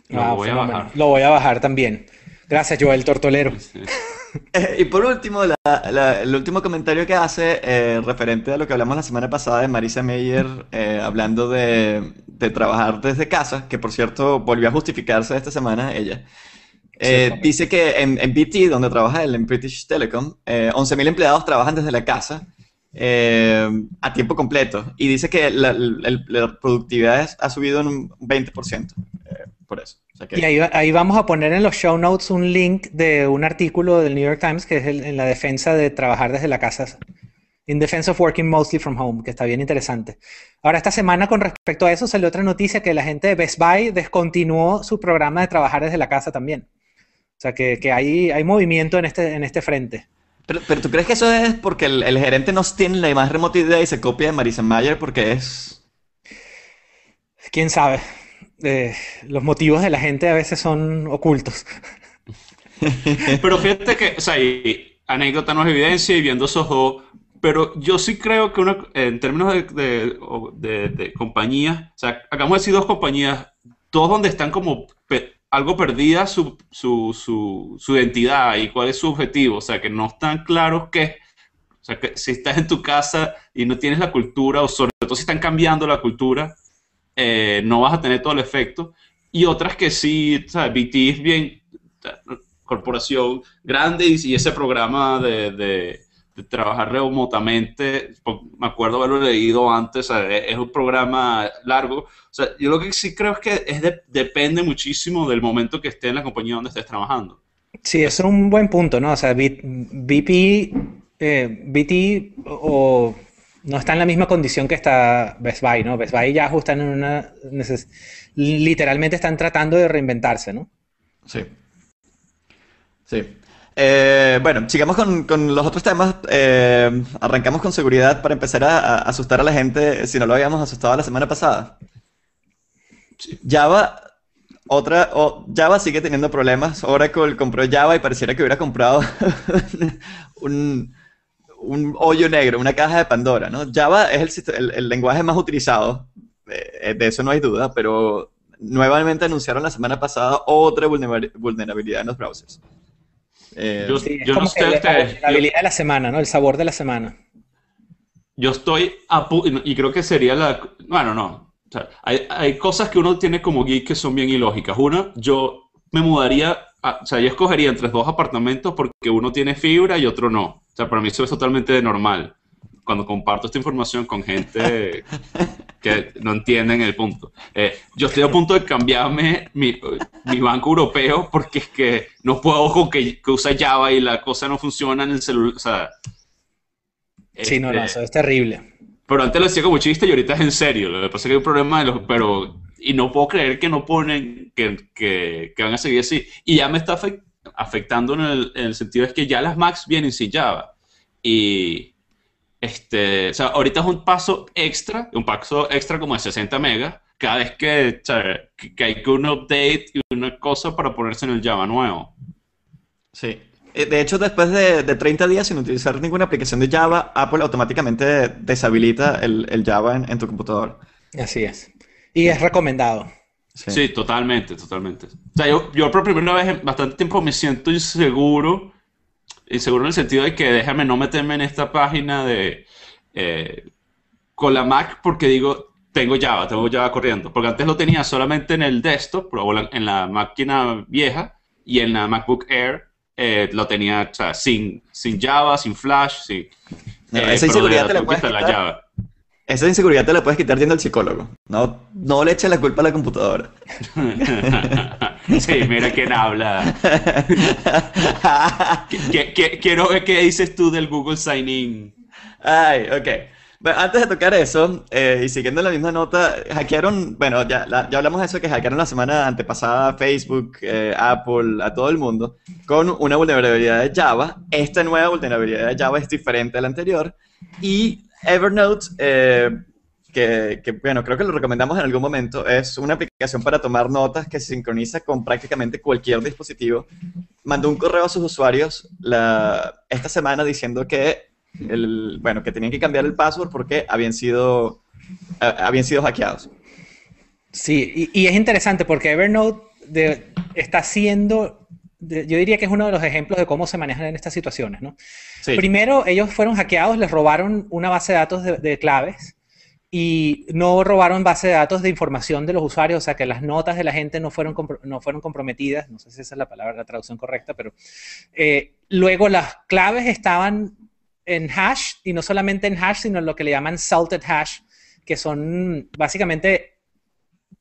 Lo voy a Fenómeno. bajar. Lo voy a bajar también. Gracias, Joel Tortolero. Y por último, el último comentario que hace, referente a lo que hablamos la semana pasada de Marisa Mayer, hablando de trabajar desde casa, que por cierto volvió a justificarse esta semana ella. Dice que en BT, donde trabaja él, en British Telecom, 11.000 empleados trabajan desde la casa a tiempo completo. Y dice que la productividad ha subido en un 20%, por eso. O sea que, Y ahí vamos a poner en los show notes un link de un artículo del New York Times que es en la defensa de trabajar desde la casa. In defense of working mostly from home, que está bien interesante. Ahora, esta semana con respecto a eso salió otra noticia que la gente de Best Buy descontinuó su programa de trabajar desde la casa también. O sea que hay movimiento en este frente. pero ¿tú crees que eso es porque el gerente no tiene la más remota idea y se copia de Marisa Mayer porque es... ¿Quién sabe? Los motivos de la gente a veces son ocultos. Pero fíjate que, o sea, y anécdota no es evidencia y viendo Soho, pero yo sí creo que en términos de compañías, o sea, acabamos de decir dos compañías, dos donde están como algo perdida su identidad y cuál es su objetivo, o sea, que no están claros qué. O sea, que si estás en tu casa y no tienes la cultura, o sobre todo si están cambiando la cultura, no vas a tener todo el efecto. Y otras que sí, ¿sabes? BT es bien... corporación grande y ese programa de trabajar remotamente, me acuerdo haberlo leído antes, o sea, es un programa largo. O sea, yo lo que sí creo es que depende muchísimo del momento que esté en la compañía donde estés trabajando. Sí, eso es un buen punto, ¿no? O sea, BT no está en la misma condición que está Best Buy, ¿no? Best Buy y Yahoo están en literalmente están tratando de reinventarse, ¿no? Sí. Sí. Bueno, sigamos con los otros temas. Arrancamos con seguridad para empezar a asustar a la gente si no lo habíamos asustado la semana pasada. Sí. Java sigue teniendo problemas. Oracle compró Java y pareciera que hubiera comprado un, un hoyo negro, una caja de Pandora, ¿no? Java es el lenguaje más utilizado, de eso no hay duda, pero nuevamente anunciaron la semana pasada otra vulnerabilidad en los browsers. Sí, es Yo no como sé que la ustedes, habilidad de la semana, ¿no? El sabor de la semana. yo estoy y creo que sería bueno, no. O sea, hay cosas que uno tiene como geek que son bien ilógicas. Una, yo me mudaría, o sea, yo escogería entre dos apartamentos porque uno tiene fibra y otro no. O sea, para mí eso es totalmente normal cuando comparto esta información con gente que no entienden el punto. Yo estoy a punto de cambiarme mi banco europeo porque es que no puedo con que use Java y la cosa no funciona en el celular. O sea, Sí, no, eso es terrible. pero antes lo decía como chiste y ahorita es en serio. Lo que pasa es que hay un problema y no puedo creer que no ponen que van a seguir así. Y ya me está afectando en el sentido es que ya las Macs vienen sin Java. Y o sea, ahorita es un paso extra como de 60 megas, cada vez o sea, que hay que un update y una cosa para ponerse en el Java nuevo. Sí. De hecho, después de 30 días sin utilizar ninguna aplicación de Java, Apple automáticamente deshabilita el Java en tu computador. Así es. Y es recomendado. Sí, totalmente, totalmente. O sea, yo por primera vez en bastante tiempo me siento inseguro en el sentido de que déjame no meterme en esta página con la Mac porque digo, tengo Java corriendo. Porque antes lo tenía solamente en el desktop, en la máquina vieja y en la MacBook Air lo tenía, o sea, sin Java, sin Flash, sin... No, esa inseguridad te la puedes la quitar. Java. Esa inseguridad te la puedes quitar yendo al psicólogo. No le eches la culpa a la computadora. Sí, mira quién habla. Quiero ver qué dices tú del Google Sign In. Ay, ok. Bueno, antes de tocar eso, y siguiendo la misma nota, hackearon, bueno, ya hablamos de eso, que hackearon la semana antepasada a Facebook, Apple, a todo el mundo, con una vulnerabilidad de Java. Esta nueva vulnerabilidad de Java es diferente a la anterior. Y Evernote, bueno, creo que lo recomendamos en algún momento, es una aplicación para tomar notas que se sincroniza con prácticamente cualquier dispositivo. Mandó un correo a sus usuarios esta semana diciendo que que tenían que cambiar el password porque habían sido hackeados. Sí, y es interesante porque Evernote está haciendo, yo diría que es uno de los ejemplos de cómo se manejan en estas situaciones, ¿no? Sí. Primero, ellos fueron hackeados, les robaron una base de datos de claves y no robaron base de datos de información de los usuarios, o sea que las notas de la gente no fueron comprometidas, no sé si esa es la traducción correcta, pero luego las claves estaban en hash, y no solamente en hash, sino en lo que le llaman salted hash, que son básicamente,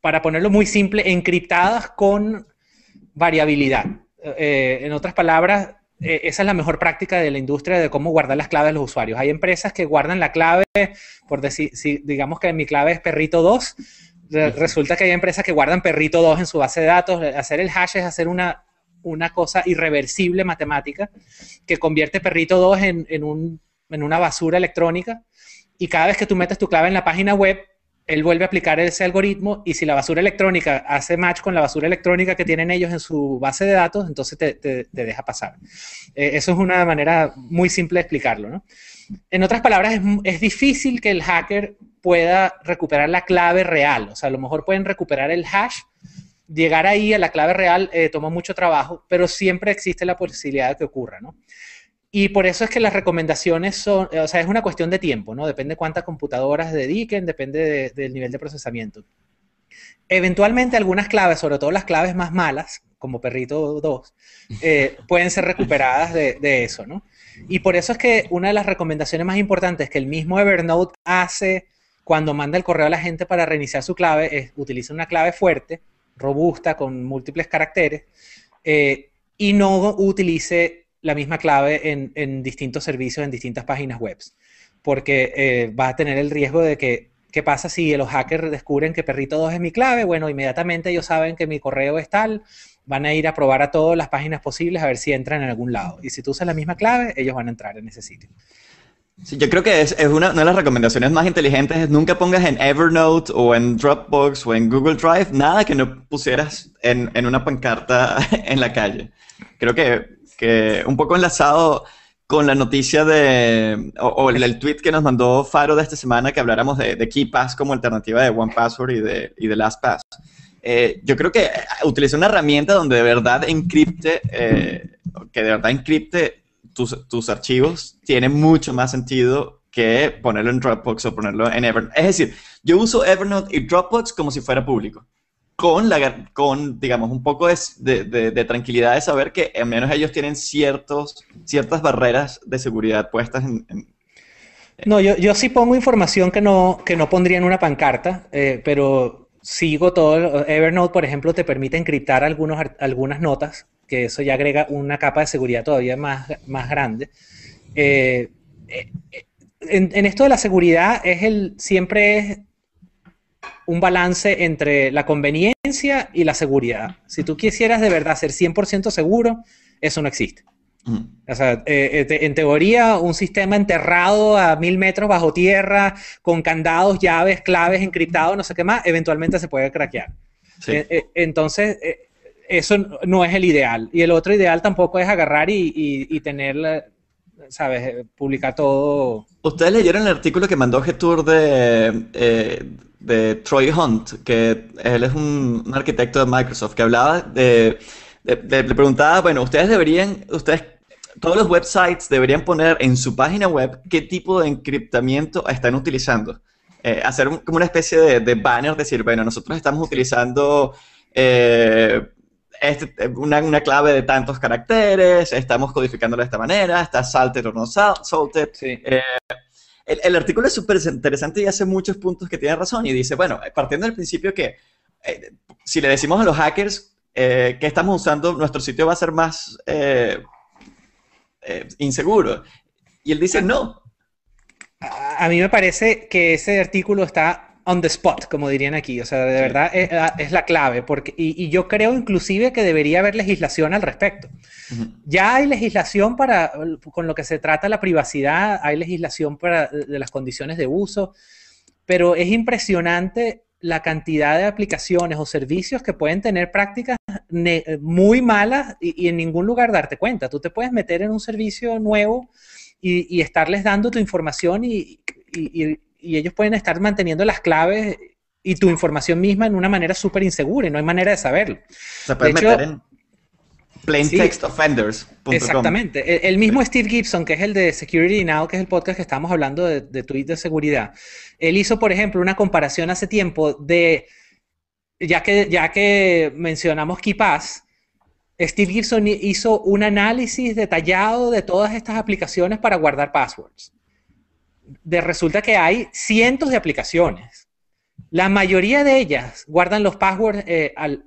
para ponerlo muy simple, encriptadas con variabilidad. En otras palabras, esa es la mejor práctica de la industria de cómo guardar las claves de los usuarios. Hay empresas que guardan la clave, por decir, digamos que mi clave es perrito 2, resulta que hay empresas que guardan perrito 2 en su base de datos. Hacer el hash es hacer una cosa irreversible matemática que convierte perrito 2 en una basura electrónica, y cada vez que tú metes tu clave en la página web, él vuelve a aplicar ese algoritmo, y si la basura electrónica hace match con la basura electrónica que tienen ellos en su base de datos, entonces te deja pasar. Eso es una manera muy simple de explicarlo, ¿no? En otras palabras, es difícil que el hacker pueda recuperar la clave real. O sea, a lo mejor pueden recuperar el hash. Llegar ahí a la clave real toma mucho trabajo, pero siempre existe la posibilidad de que ocurra, ¿no? Y por eso es que las recomendaciones son, o sea, es una cuestión de tiempo, ¿no? Depende cuántas computadoras dediquen, depende del nivel de procesamiento. Eventualmente algunas claves, sobre todo las claves más malas, como Perrito 2, pueden ser recuperadas de eso, ¿no? Y por eso es que una de las recomendaciones más importantes que el mismo Evernote hace cuando manda el correo a la gente para reiniciar su clave es utiliza una clave fuerte, robusta, con múltiples caracteres, y no utilice la misma clave en distintos servicios, en distintas páginas web. Porque va a tener el riesgo de que, ¿qué pasa si los hackers descubren que Perrito 2 es mi clave? Bueno, inmediatamente ellos saben que mi correo es tal, van a ir a probar a todas las páginas posibles a ver si entran en algún lado. Y si tú usas la misma clave, ellos van a entrar en ese sitio. Sí, yo creo que es una de las recomendaciones más inteligentes es nunca pongas en Evernote o en Dropbox o en Google Drive nada que no pusieras en una pancarta en la calle. Creo que un poco enlazado con la noticia o el tweet que nos mandó Faro de esta semana que habláramos de KeePass como alternativa de OnePassword y de LastPass. Yo creo que utilicé una herramienta donde de verdad encripte, tus archivos tiene mucho más sentido que ponerlo en Dropbox o ponerlo en Evernote. Es decir, yo uso Evernote y Dropbox como si fuera público, con digamos, un poco de tranquilidad de saber que al menos ellos tienen ciertas barreras de seguridad puestas No, yo sí pongo información que no pondría en una pancarta, pero sigo todo. Evernote, por ejemplo, te permite encriptar algunas notas, que eso ya agrega una capa de seguridad todavía más grande. En esto de la seguridad siempre es un balance entre la conveniencia y la seguridad. Si tú quisieras de verdad ser 100% seguro, eso no existe. O sea, en teoría, un sistema enterrado a 1000 metros bajo tierra, con candados, llaves, claves, encriptados, no sé qué más, eventualmente se puede craquear. Sí. Entonces, eso no es el ideal. Y el otro ideal tampoco es agarrar y tener, ¿sabes? Publicar todo. ¿Ustedes leyeron el artículo que mandó Getour de Troy Hunt, que él es un arquitecto de Microsoft, que hablaba le preguntaba, bueno, todos los websites deberían poner en su página web qué tipo de encriptamiento están utilizando. Hacer como una especie de banner, decir, bueno, nosotros estamos utilizando una clave de tantos caracteres, estamos codificándola de esta manera, está salted o no salted. Sí. El artículo es súper interesante y hace muchos puntos que tiene razón y dice, bueno, partiendo del principio que si le decimos a los hackers que estamos usando, nuestro sitio va a ser más inseguro. Y él dice, no. A mí me parece que ese artículo está on the spot, como dirían aquí. O sea, de verdad es la clave. Y yo creo inclusive que debería haber legislación al respecto. Ya hay legislación con lo que se trata la privacidad, hay legislación de las condiciones de uso, pero es impresionante la cantidad de aplicaciones o servicios que pueden tener prácticas muy malas y en ningún lugar darte cuenta. Tú te puedes meter en un servicio nuevo y estarles dando tu información y ellos pueden estar manteniendo las claves y tu información misma en una manera súper insegura y no hay manera de saberlo. Se puede meter en plaintextoffenders.com. Exactamente. El mismo Steve Gibson, que es el de Security Now, que es el podcast que estamos hablando de tweets de seguridad, él hizo, por ejemplo, una comparación hace tiempo ya que mencionamos KeePass, Steve Gibson hizo un análisis detallado de todas estas aplicaciones para guardar passwords. Resulta que hay cientos de aplicaciones. La mayoría de ellas guardan los passwords al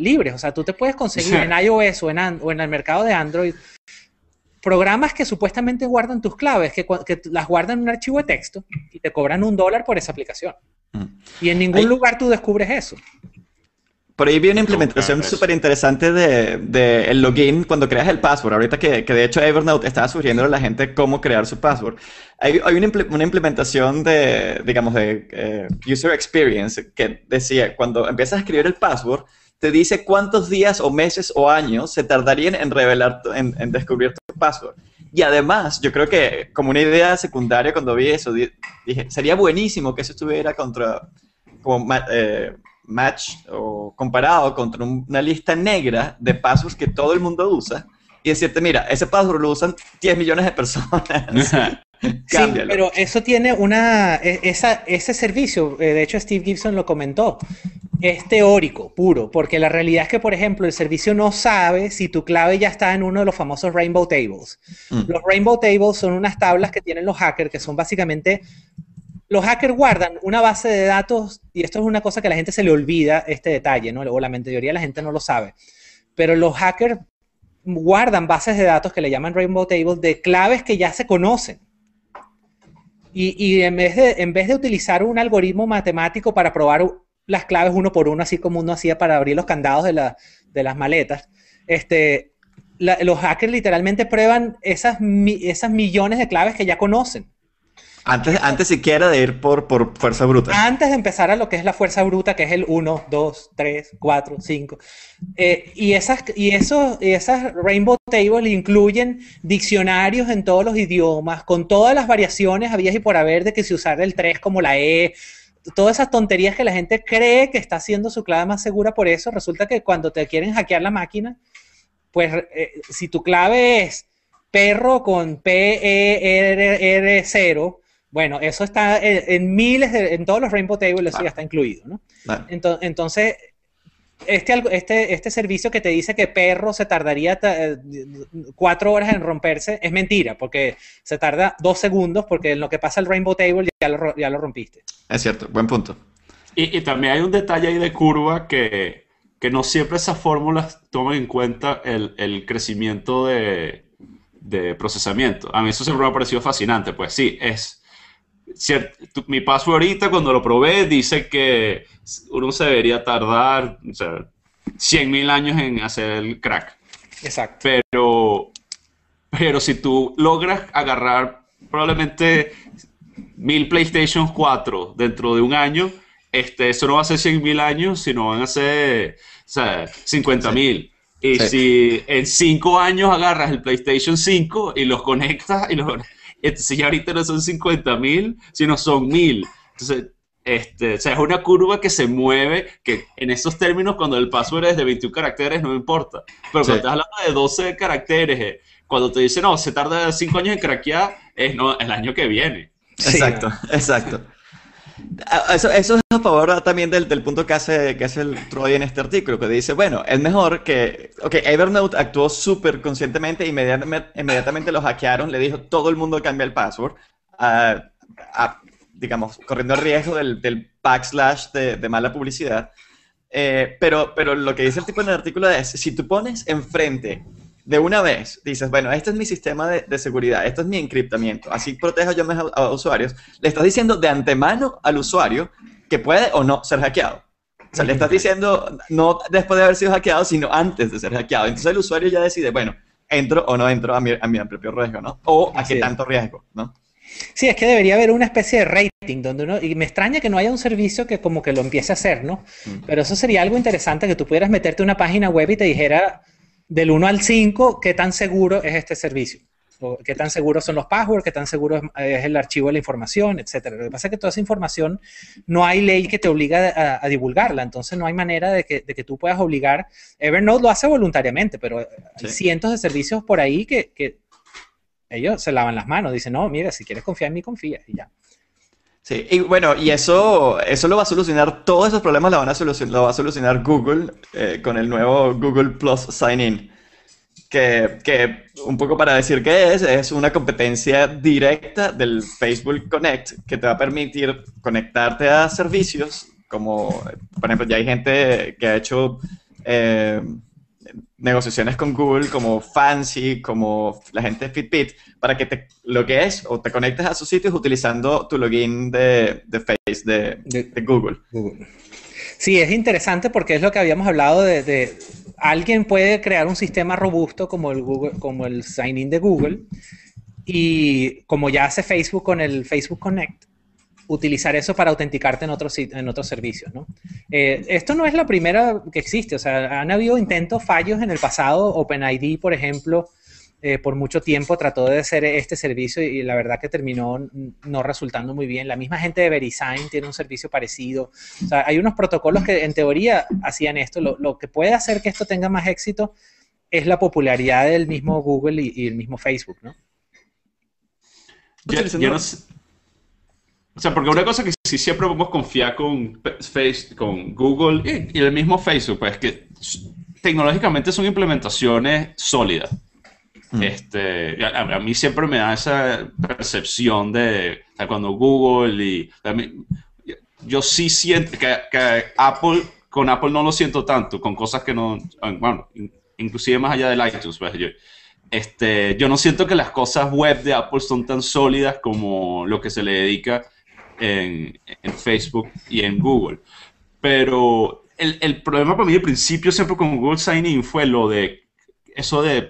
libre. O sea, tú te puedes conseguir en iOS o en el mercado de Android programas que supuestamente guardan tus claves, que las guardan en un archivo de texto y te cobran $1 por esa aplicación. Y en ningún lugar tú descubres eso. Por ahí vi una implementación súper interesante de el login cuando creas el password. Ahorita que de hecho Evernote estaba sugiriendo a la gente cómo crear su password. Hay una implementación de user experience que decía, cuando empiezas a escribir el password, te dice cuántos días o meses o años se tardarían en descubrir tu password. Y además, yo creo que como una idea secundaria cuando vi eso, dije, sería buenísimo que eso estuviera match o comparado contra una lista negra de passwords que todo el mundo usa y decirte, mira, ese password lo usan 10 millones de personas. Sí, pero eso tiene ese servicio, de hecho Steve Gibson lo comentó, es teórico, puro, porque la realidad es que, por ejemplo, el servicio no sabe si tu clave ya está en uno de los famosos Rainbow Tables. Los Rainbow Tables son unas tablas que tienen los hackers, que son básicamente... Los hackers guardan una base de datos, y esto es una cosa que a la gente se le olvida, este detalle, ¿no? O la mayoría de la gente no lo sabe. Pero los hackers guardan bases de datos que le llaman Rainbow Tables de claves que ya se conocen. Y en vez de utilizar un algoritmo matemático para probar las claves uno por uno, así como uno hacía para abrir los candados de las maletas, los hackers literalmente prueban esas millones de claves que ya conocen. Antes siquiera de ir por fuerza bruta. Antes de empezar a lo que es la fuerza bruta, que es el 1, 2, 3, 4, 5. Y esas Rainbow Tables incluyen diccionarios en todos los idiomas, con todas las variaciones habidas y por haber de que si usar el 3 como la E, todas esas tonterías que la gente cree que está haciendo su clave más segura. Por eso resulta que cuando te quieren hackear la máquina, pues si tu clave es perro con PERR0, bueno, eso está en todos los Rainbow Tables, eso ya está incluido, ¿no? Vale. Entonces, este servicio que te dice que perro se tardaría 4 horas en romperse, es mentira, porque se tarda 2 segundos, porque en lo que pasa el Rainbow Table ya lo rompiste. Es cierto, buen punto. Y también hay un detalle ahí de curva que no siempre esas fórmulas toman en cuenta el crecimiento de procesamiento. A mí eso siempre me ha parecido fascinante, pues sí, es cierto. Mi password ahorita cuando lo probé dice que uno se debería tardar, o sea, 100.000 años en hacer el crack. Exacto. Pero si tú logras agarrar probablemente 1000 PlayStation 4 dentro de un año, eso no va a ser 100.000 años, sino van a ser, o sea, 50.000. Y si en 5 años agarras el PlayStation 5 y los conectas, entonces ya ahorita no son 50.000, sino son 1000. Entonces, o sea, es una curva que se mueve, que en esos términos, cuando el password es de 21 caracteres, no importa. Pero cuando estás hablando de 12 caracteres, cuando te dicen, no, se tarda 5 años en craquear, no, el año que viene. Exacto, exacto. Eso es a favor también del punto que hace el Troy en este artículo, que dice, bueno, es mejor que... Ok, Evernote actuó súper conscientemente, inmediatamente lo hackearon, le dijo, todo el mundo cambia el password, digamos, corriendo el riesgo del backslash de mala publicidad. Pero lo que dice el tipo en el artículo es, si tú pones enfrente de una vez, dices, bueno, este es mi sistema de seguridad, esto es mi encriptamiento, así protejo yo a usuarios, le estás diciendo de antemano al usuario que puede o no ser hackeado. O sea, le estás diciendo no después de haber sido hackeado, sino antes de ser hackeado. Entonces el usuario ya decide, bueno, entro o no entro a mi propio riesgo, ¿no? O a qué tanto riesgo, ¿no? Sí, es que debería haber una especie de rating donde uno, y me extraña que no haya un servicio que como que lo empiece a hacer, ¿no? Pero eso sería algo interesante, que tú pudieras meterte a una página web y te dijera del 1 al 5 qué tan seguro es este servicio, o qué tan seguros son los passwords, qué tan seguro es el archivo de la información, etcétera. Lo que pasa es que toda esa información no hay ley que te obliga a divulgarla, entonces no hay manera de que tú puedas obligar. Evernote lo hace voluntariamente, pero hay cientos de servicios por ahí que ellos se lavan las manos, dicen, no, mira, si quieres confiar en mí, confía, y ya. Sí, y bueno, y eso lo va a solucionar, todos esos problemas lo va a solucionar Google con el nuevo Google Plus Sign-In, que un poco para decir qué es una competencia directa del Facebook Connect que te va a permitir conectarte a servicios como, por ejemplo, ya hay gente que ha hecho negociaciones con Google como Fancy, como la gente de Fitbit, para que te logues o te conectes a sus sitios utilizando tu login de Face de Google. Sí, es interesante porque es lo que habíamos hablado de alguien puede crear un sistema robusto como el sign-in de Google, y como ya hace Facebook con el Facebook Connect, utilizar eso para autenticarte en otros servicios, ¿no? Esto no es la primera que existe, o sea, han habido intentos, fallos en el pasado. OpenID, por ejemplo, por mucho tiempo trató de hacer este servicio y la verdad que terminó no resultando muy bien. La misma gente de VeriSign tiene un servicio parecido. O sea, hay unos protocolos que en teoría hacían esto. Lo que puede hacer que esto tenga más éxito es la popularidad del mismo Google y el mismo Facebook, ¿no? Yo no sé. O sea, porque una cosa que sí siempre podemos confiar con Google y el mismo Facebook, pues que tecnológicamente son implementaciones sólidas. A mí siempre me da esa percepción de o sea, cuando Google yo sí siento que Apple, con Apple no lo siento tanto, con cosas que no, bueno, inclusive más allá del iTunes, pues yo no siento que las cosas web de Apple son tan sólidas como lo que se le dedica en Facebook y en Google. Pero el problema para mí de principio siempre con Google Sign In fue eso de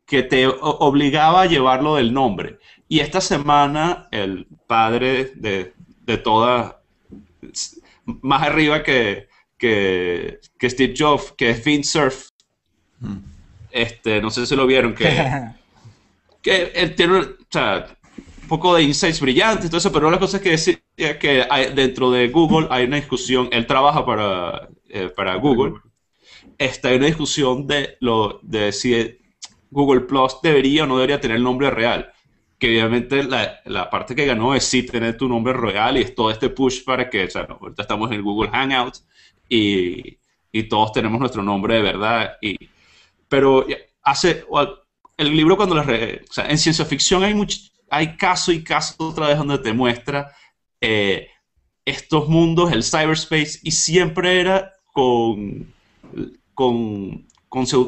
que te obligaba a llevarlo del nombre. Y esta semana el padre de todas, más arriba que Steve Jobs, que es Vint Cerf, no sé si lo vieron, que él tiene o sea, un poco de insights brillantes y todo eso, pero una de las cosas que decía que dentro de Google hay una discusión, él trabaja para Google, hay una discusión de si Google Plus debería o no debería tener el nombre real, que obviamente la parte que ganó es sí tener tu nombre real y es todo este push para que, o sea, ahorita estamos en el Google Hangout y todos tenemos nuestro nombre de verdad, pero el libro cuando o sea, en ciencia ficción hay caso y caso otra vez donde te muestra estos mundos, el cyberspace, y siempre era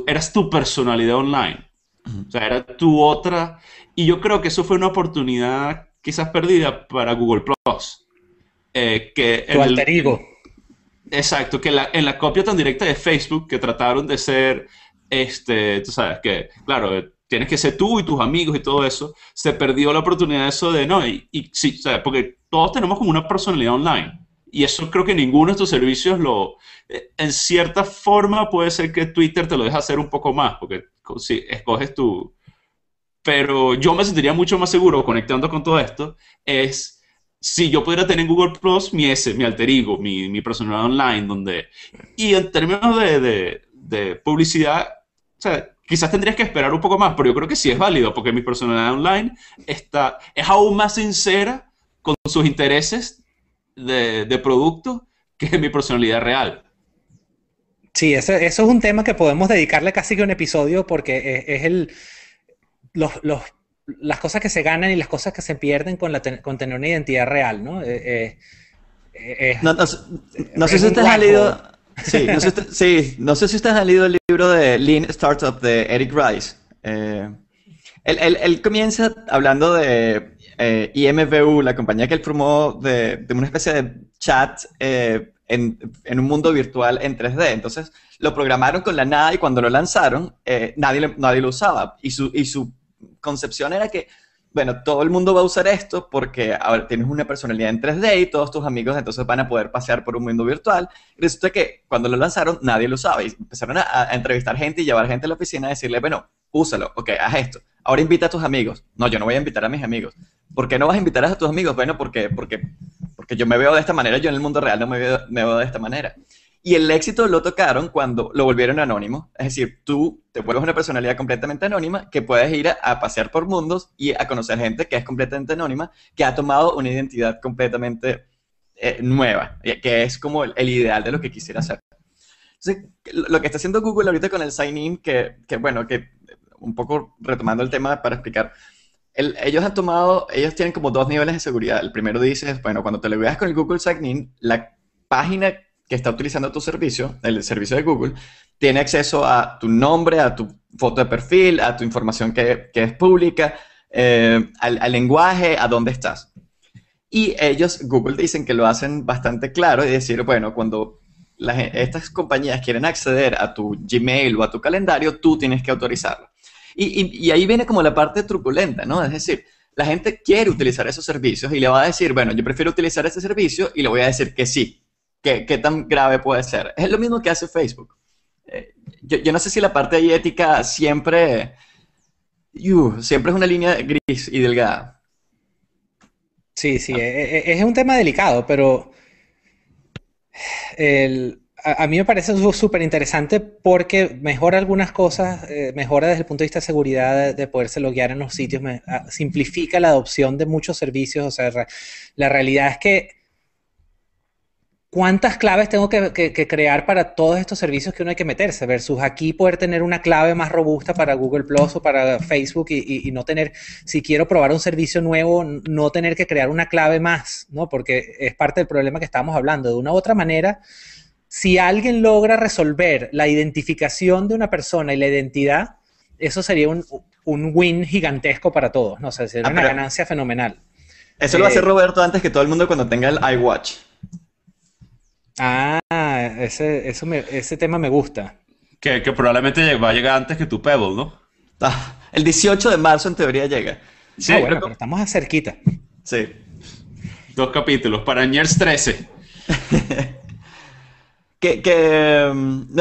eras tu personalidad online. O sea, era tu otra. Y yo creo que eso fue una oportunidad quizás perdida para Google Plus. Tu alter ego. Exacto, que en la copia tan directa de Facebook, que trataron de ser, tú sabes, que, claro, tienes que ser tú y tus amigos y todo eso, se perdió la oportunidad de eso de, no, y sí, ¿sabes? Porque todos tenemos como una personalidad online. Y eso creo que ninguno de estos servicios en cierta forma puede ser que Twitter te lo deja hacer un poco más, porque si escoges tú. Pero yo me sentiría mucho más seguro conectando con todo esto, si yo pudiera tener en Google Plus mi alter ego, mi personalidad online, y en términos de publicidad, o sea, quizás tendrías que esperar un poco más, pero yo creo que sí es válido, porque mi personalidad online es aún más sincera con sus intereses de producto que mi personalidad real. Sí, eso es un tema que podemos dedicarle casi que un episodio porque las cosas que se ganan y las cosas que se pierden con tener una identidad real, ¿no? No sé si ustedes han leído... no sé si ustedes han leído el libro de Lean Startup de Eric Rice. Él comienza hablando de IMVU, la compañía que él formó de una especie de chat en un mundo virtual en 3D. Entonces lo programaron con la nada y cuando lo lanzaron nadie lo usaba. Y su concepción era que, bueno, todo el mundo va a usar esto porque ahora tienes una personalidad en 3D y todos tus amigos entonces van a poder pasear por un mundo virtual. Y resulta que cuando lo lanzaron nadie lo usaba y empezaron a entrevistar gente y llevar gente a la oficina a decirle, bueno, úsalo, ok, haz esto. Ahora invita a tus amigos. No, yo no voy a invitar a mis amigos. ¿Por qué no vas a invitar a tus amigos? Bueno, porque yo me veo de esta manera, yo en el mundo real no me veo de esta manera. Y el éxito lo tocaron cuando lo volvieron anónimo. Es decir, tú te vuelves una personalidad completamente anónima que puedes ir a pasear por mundos y a conocer gente que es completamente anónima, que ha tomado una identidad completamente nueva, que es como el ideal de lo que quisiera hacer. Entonces, lo que está haciendo Google ahorita con el sign-in, que un poco retomando el tema para explicar, ellos tienen como dos niveles de seguridad. El primero dice, bueno, cuando te logueas con el Google Sign-in, la página que está utilizando tu servicio, el servicio de Google, tiene acceso a tu nombre, a tu foto de perfil, a tu información que es pública, al lenguaje, a dónde estás. Y Google dicen que lo hacen bastante claro y decir, bueno, cuando estas compañías quieren acceder a tu Gmail o a tu calendario, tú tienes que autorizarlo. Y ahí viene como la parte truculenta, ¿no? Es decir, la gente quiere utilizar esos servicios y le va a decir, bueno, yo prefiero utilizar ese servicio y le voy a decir que sí. ¿Qué tan grave puede ser? Es lo mismo que hace Facebook. Yo no sé si la parte ahí ética siempre es una línea gris y delgada. Sí, es un tema delicado, pero a mí me parece súper interesante porque mejora algunas cosas, mejora desde el punto de vista de seguridad, de poderse loguear en los sitios, simplifica la adopción de muchos servicios. O sea, la realidad es que ¿cuántas claves tengo que crear para todos estos servicios que uno hay que meterse? Versus aquí poder tener una clave más robusta para Google Plus o para Facebook y no tener, si quiero probar un servicio nuevo, no tener que crear una clave más, ¿no? Porque es parte del problema que estábamos hablando. De una u otra manera, si alguien logra resolver la identificación de una persona y la identidad, eso sería un win gigantesco para todos, ¿no? O sea, sería una ganancia fenomenal. Eso lo va a hacer Roberto antes que todo el mundo cuando tenga el iWatch. Ese tema me gusta. Que probablemente va a llegar antes que tu Pebble, ¿no? El 18 de marzo en teoría llega. Sí, bueno, pero estamos cerquita. Sí. 2 capítulos para Ñers 13.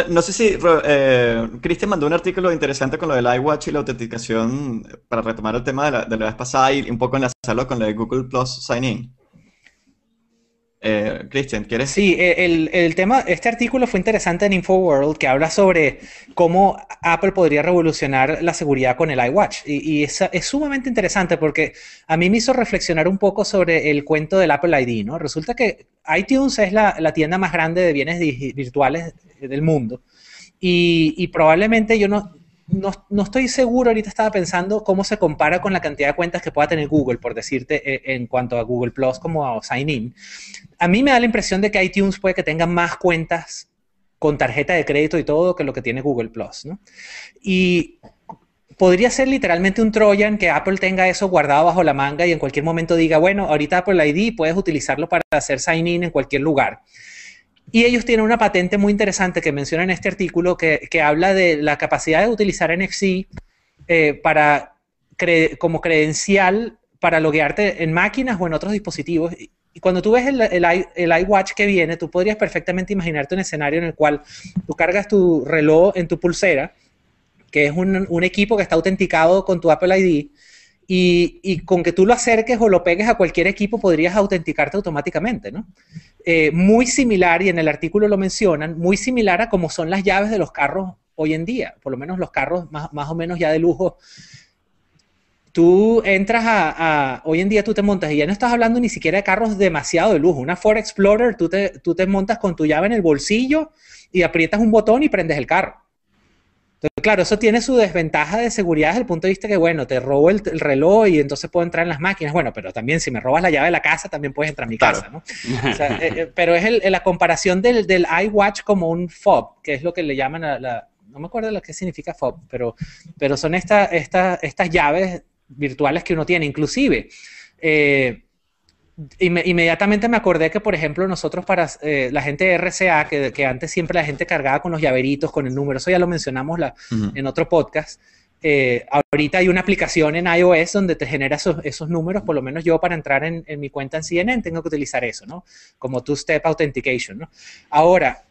No sé si Cristian mandó un artículo interesante con lo del iWatch y la autenticación para retomar el tema de la vez pasada y un poco enlazarlo con lo de Google Plus Sign In. Cristian, ¿quieres? Sí, el tema, este artículo fue interesante en InfoWorld, que habla sobre cómo Apple podría revolucionar la seguridad con el iWatch. Y es sumamente interesante porque a mí me hizo reflexionar un poco sobre el cuento del Apple ID, ¿no? Resulta que iTunes es la tienda más grande de bienes virtuales del mundo. Y probablemente yo no estoy seguro, ahorita estaba pensando cómo se compara con la cantidad de cuentas que pueda tener Google, por decirte, en cuanto a Google Plus como a Sign In. A mí me da la impresión de que iTunes puede que tenga más cuentas con tarjeta de crédito y todo que lo que tiene Google Plus, ¿no? Y podría ser literalmente un Trojan que Apple tenga eso guardado bajo la manga y en cualquier momento diga, bueno, ahorita Apple ID puedes utilizarlo para hacer Sign In en cualquier lugar. Y ellos tienen una patente muy interesante que menciona en este artículo que habla de la capacidad de utilizar NFC como credencial para loguearte en máquinas o en otros dispositivos. Y cuando tú ves el iWatch que viene, tú podrías perfectamente imaginarte un escenario en el cual tú cargas tu reloj en tu pulsera, que es un equipo que está autenticado con tu Apple ID, y con que tú lo acerques o lo pegues a cualquier equipo podrías autenticarte automáticamente, ¿no? Muy similar, y en el artículo lo mencionan, muy similar a como son las llaves de los carros hoy en día, por lo menos los carros más o menos ya de lujo. Tú entras hoy en día tú te montas y ya no estás hablando ni siquiera de carros demasiado de lujo. Una Ford Explorer, tú te montas con tu llave en el bolsillo y aprietas un botón y prendes el carro. Entonces, claro, eso tiene su desventaja de seguridad desde el punto de vista que, bueno, te robo el reloj y entonces puedo entrar en las máquinas. Bueno, pero también si me robas la llave de la casa, también puedes entrar a mi casa, ¿no? O sea, pero es la comparación del iWatch como un fob, que es lo que le llaman no me acuerdo lo que significa fob, pero son estas llaves virtuales que uno tiene. Inclusive, inmediatamente me acordé que, por ejemplo, nosotros para la gente de RCA, que antes siempre la gente cargaba con los llaveritos, con el número, eso ya lo mencionamos en otro podcast. Ahorita hay una aplicación en iOS donde te genera esos números, por lo menos yo para entrar en mi cuenta en CNN tengo que utilizar eso, ¿no? Como two-step authentication, ¿no? Ahora,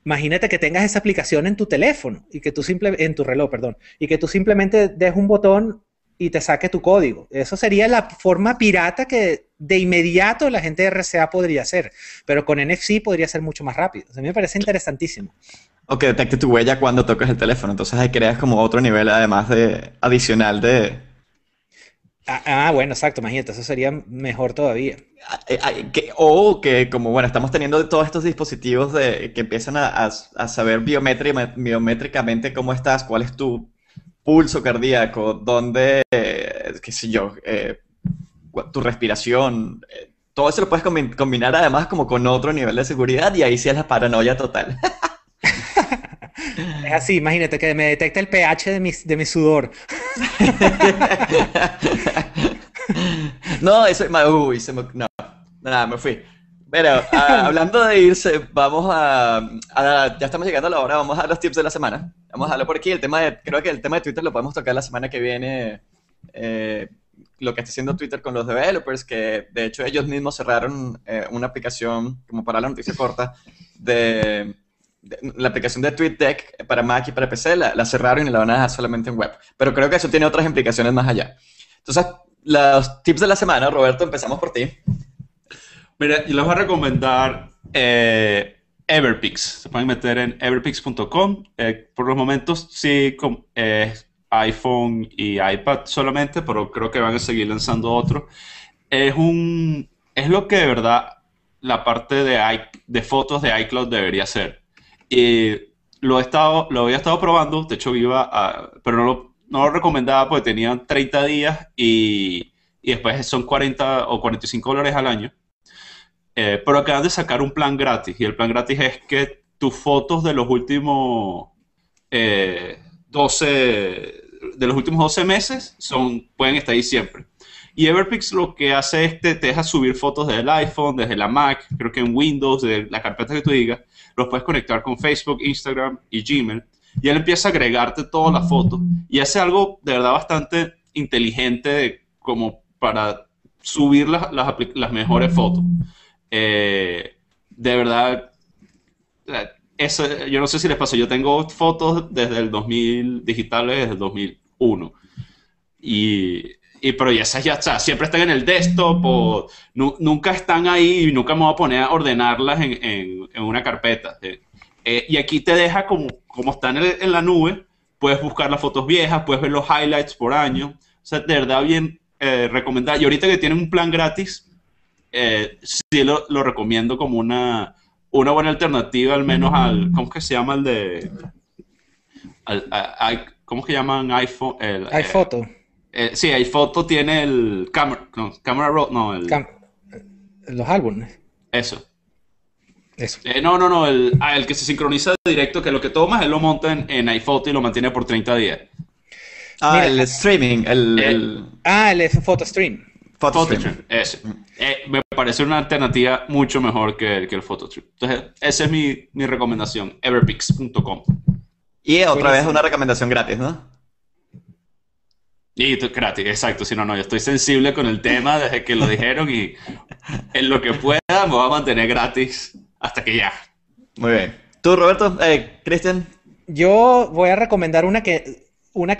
imagínate que tengas esa aplicación en tu teléfono, en tu reloj, perdón, y que tú simplemente des un botón y te saque tu código. Eso sería la forma pirata que de inmediato la gente de RCA podría hacer, pero con NFC podría ser mucho más rápido. O sea, a mí me parece interesantísimo. O que detecte tu huella cuando tocas el teléfono. Entonces ahí creas como otro nivel además adicional de... Bueno, exacto, imagínate, eso sería mejor todavía. O que como, bueno, estamos teniendo todos estos dispositivos que empiezan a saber biométricamente cómo estás, cuál es tu pulso cardíaco, dónde, qué sé yo, tu respiración, todo eso lo puedes combinar además como con otro nivel de seguridad y ahí sí es la paranoia total. Es así, imagínate que me detecta el pH de mi sudor. No, eso, uy, no, nada, me fui. Pero hablando de irse, ya estamos llegando a la hora, vamos a los tips de la semana. Vamos a darlo por aquí. Creo que el tema de Twitter lo podemos tocar la semana que viene. Lo que está haciendo Twitter con los developers, que de hecho ellos mismos cerraron una aplicación, como para la noticia corta, la aplicación de TweetDeck para Mac y para PC, la cerraron y la van a dejar solamente en web. Pero creo que eso tiene otras implicaciones más allá. Entonces, los tips de la semana, Roberto, empezamos por ti. Mira, yo les voy a recomendar Everpix. Se pueden meter en everpix.com. Por los momentos sí, iPhone y iPad solamente, pero creo que van a seguir lanzando otro. Es lo que de verdad la parte de fotos de iCloud debería ser. Y lo había estado probando, de hecho pero no lo recomendaba porque tenía 30 días y después son 40 o $45 al año. Pero acaban de sacar un plan gratis, y el plan gratis es que tus fotos de los últimos 12 meses pueden estar ahí siempre. Y Everpix lo que hace es que te deja subir fotos desde el iPhone, desde la Mac, creo que en Windows, de la carpeta que tú digas, los puedes conectar con Facebook, Instagram y Gmail, y él empieza a agregarte todas las fotos, y hace algo de verdad bastante inteligente como para subir las mejores fotos. De verdad, yo no sé si les pasó, yo tengo fotos desde el 2000, digitales desde el 2001, pero esas ya está, siempre están en el desktop o nunca están ahí y nunca me voy a poner a ordenarlas en una carpeta. Y aquí te deja como están en la nube, puedes buscar las fotos viejas, puedes ver los highlights por año. O sea, de verdad bien recomendado. Y ahorita que tienen un plan gratis, sí lo recomiendo como una buena alternativa, al menos ¿cómo es que se llama el de? ¿Cómo es que llaman iPhone? iPhoto. Sí, iPhoto tiene el Camera Roll, no, los álbumes. Eso. Eso. No, el que se sincroniza directo, que lo que tomas, él lo monta en iPhoto y lo mantiene por 30 días. Mira, el streaming, el PhotoStream. PhotoStream, eso. Me parece una alternativa mucho mejor que el PhotoStream. Entonces, esa es mi recomendación, everpix.com. Y otra vez una recomendación gratis, ¿no? Y gratis, exacto. Si no, yo estoy sensible con el tema desde que lo dijeron y en lo que pueda me voy a mantener gratis hasta que ya. Muy bien. ¿Tú, Roberto? ¿Cristian? Yo voy a recomendar una que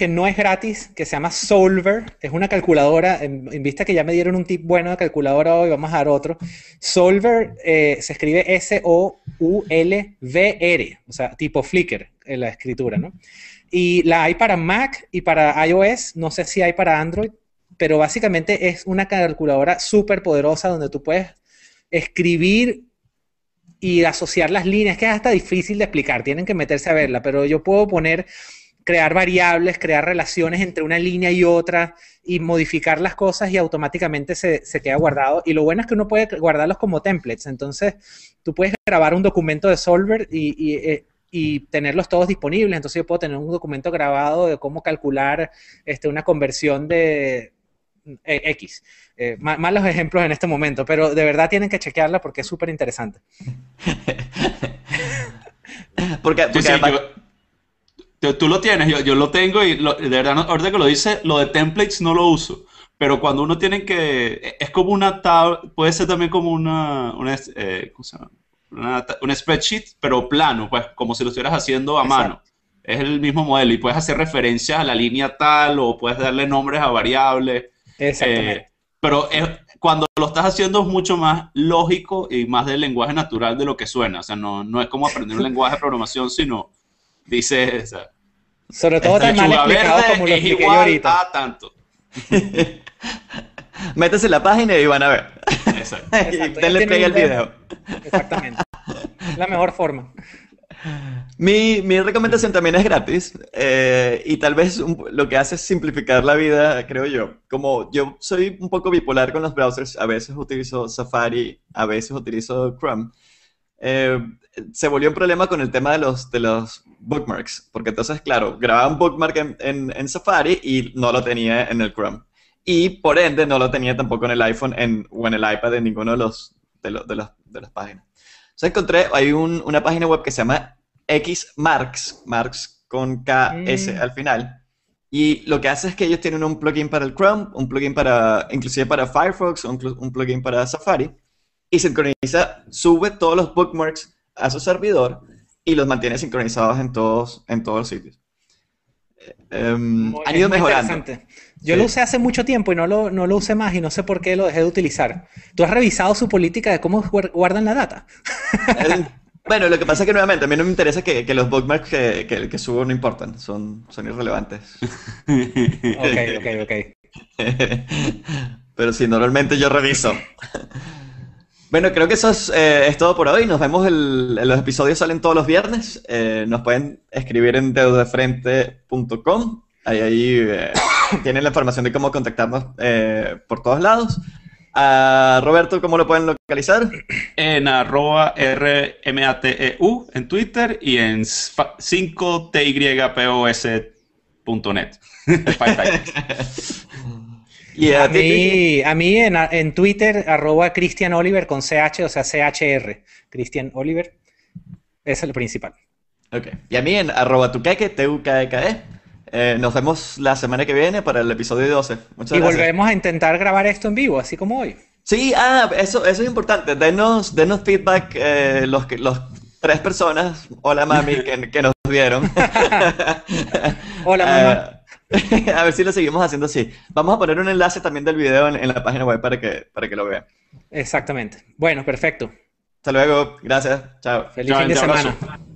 no es gratis, que se llama Solver. Es una calculadora, en vista que ya me dieron un tip bueno de calculadora hoy, vamos a dar otro. Solver se escribe S-O-U-L-V-R, o sea, tipo Flickr en la escritura, ¿no? Y la hay para Mac y para iOS, no sé si hay para Android, pero básicamente es una calculadora súper poderosa donde tú puedes escribir y asociar las líneas, que es hasta difícil de explicar, tienen que meterse a verla, pero yo puedo crear variables, crear relaciones entre una línea y otra y modificar las cosas y automáticamente se queda guardado. Y lo bueno es que uno puede guardarlos como templates, entonces tú puedes grabar un documento de Solver y tenerlos todos disponibles. Entonces yo puedo tener un documento grabado de cómo calcular una conversión de X. Malos ejemplos en este momento, pero de verdad tienen que chequearla porque es súper interesante. porque sí, tú lo tienes, yo lo tengo y de verdad, ahorita que lo dice, lo de templates no lo uso. Pero cuando uno tiene que... Es como una tabla, puede ser también como ¿cómo se llama? Un spreadsheet, pero plano, pues como si lo estuvieras haciendo a mano. Es el mismo modelo y puedes hacer referencias a la línea tal o puedes darle nombres a variables. Exactamente. Pero cuando lo estás haciendo es mucho más lógico y más del lenguaje natural de lo que suena. O sea, no es como aprender un lenguaje de programación, sino dice... O sea, sobre todo tan mal explicado como lo expliqué yo ahorita. A tanto. Métese en la página y van a ver. Exacto. Denle play al video. Exactamente. La mejor forma. Mi recomendación también es gratis y tal vez lo que hace es simplificar la vida, creo yo. Como yo soy un poco bipolar con los browsers, a veces utilizo Safari, a veces utilizo Chrome. Se volvió un problema con el tema de los bookmarks, porque entonces, claro, grababa un bookmark en Safari y no lo tenía en el Chrome. Y por ende no lo tenía tampoco en el iPhone o en el iPad en ninguno de las páginas. Entonces hay una página web que se llama Xmarks, Marks con KS al final. Y lo que hace es que ellos tienen un plugin para el Chrome, un plugin inclusive para Firefox, un plugin para Safari. Y sincroniza, sube todos los bookmarks a su servidor y los mantiene sincronizados en todos los sitios. Han ido mejorando. Yo lo usé hace mucho tiempo y no lo usé más y no sé por qué lo dejé de utilizar. ¿Tú has revisado su política de cómo guardan la data? Bueno, lo que pasa es que nuevamente a mí no me interesa que los bookmarks que subo no importan, son irrelevantes. Ok. Pero sí, normalmente yo reviso. Bueno, creo que eso es todo por hoy. Nos vemos, los episodios salen todos los viernes. Nos pueden escribir en deudefrente.com. Ahí tienen la información de cómo contactarnos por todos lados. A Roberto, ¿cómo lo pueden localizar? En @RMATEU en Twitter y en 5typos.net. Y A ti, mí, a mí en Twitter, @Christian Oliver con CH, o sea, CHR. Christian Oliver. Ese es el principal. Ok. Y a mí en @tuqueque, TUKEKE. Nos vemos la semana que viene para el episodio 12. Muchas Y gracias. volveremos a intentar grabar esto en vivo, así como hoy. Sí, eso es importante. Denos feedback los 3 personas, hola mami, que nos vieron. Hola, mamá. A ver si lo seguimos haciendo así. Vamos a poner un enlace también del video en la página web para que lo vean. Exactamente. Bueno, perfecto. Hasta luego, gracias, chao. Feliz Chao, fin de un abrazo. semana.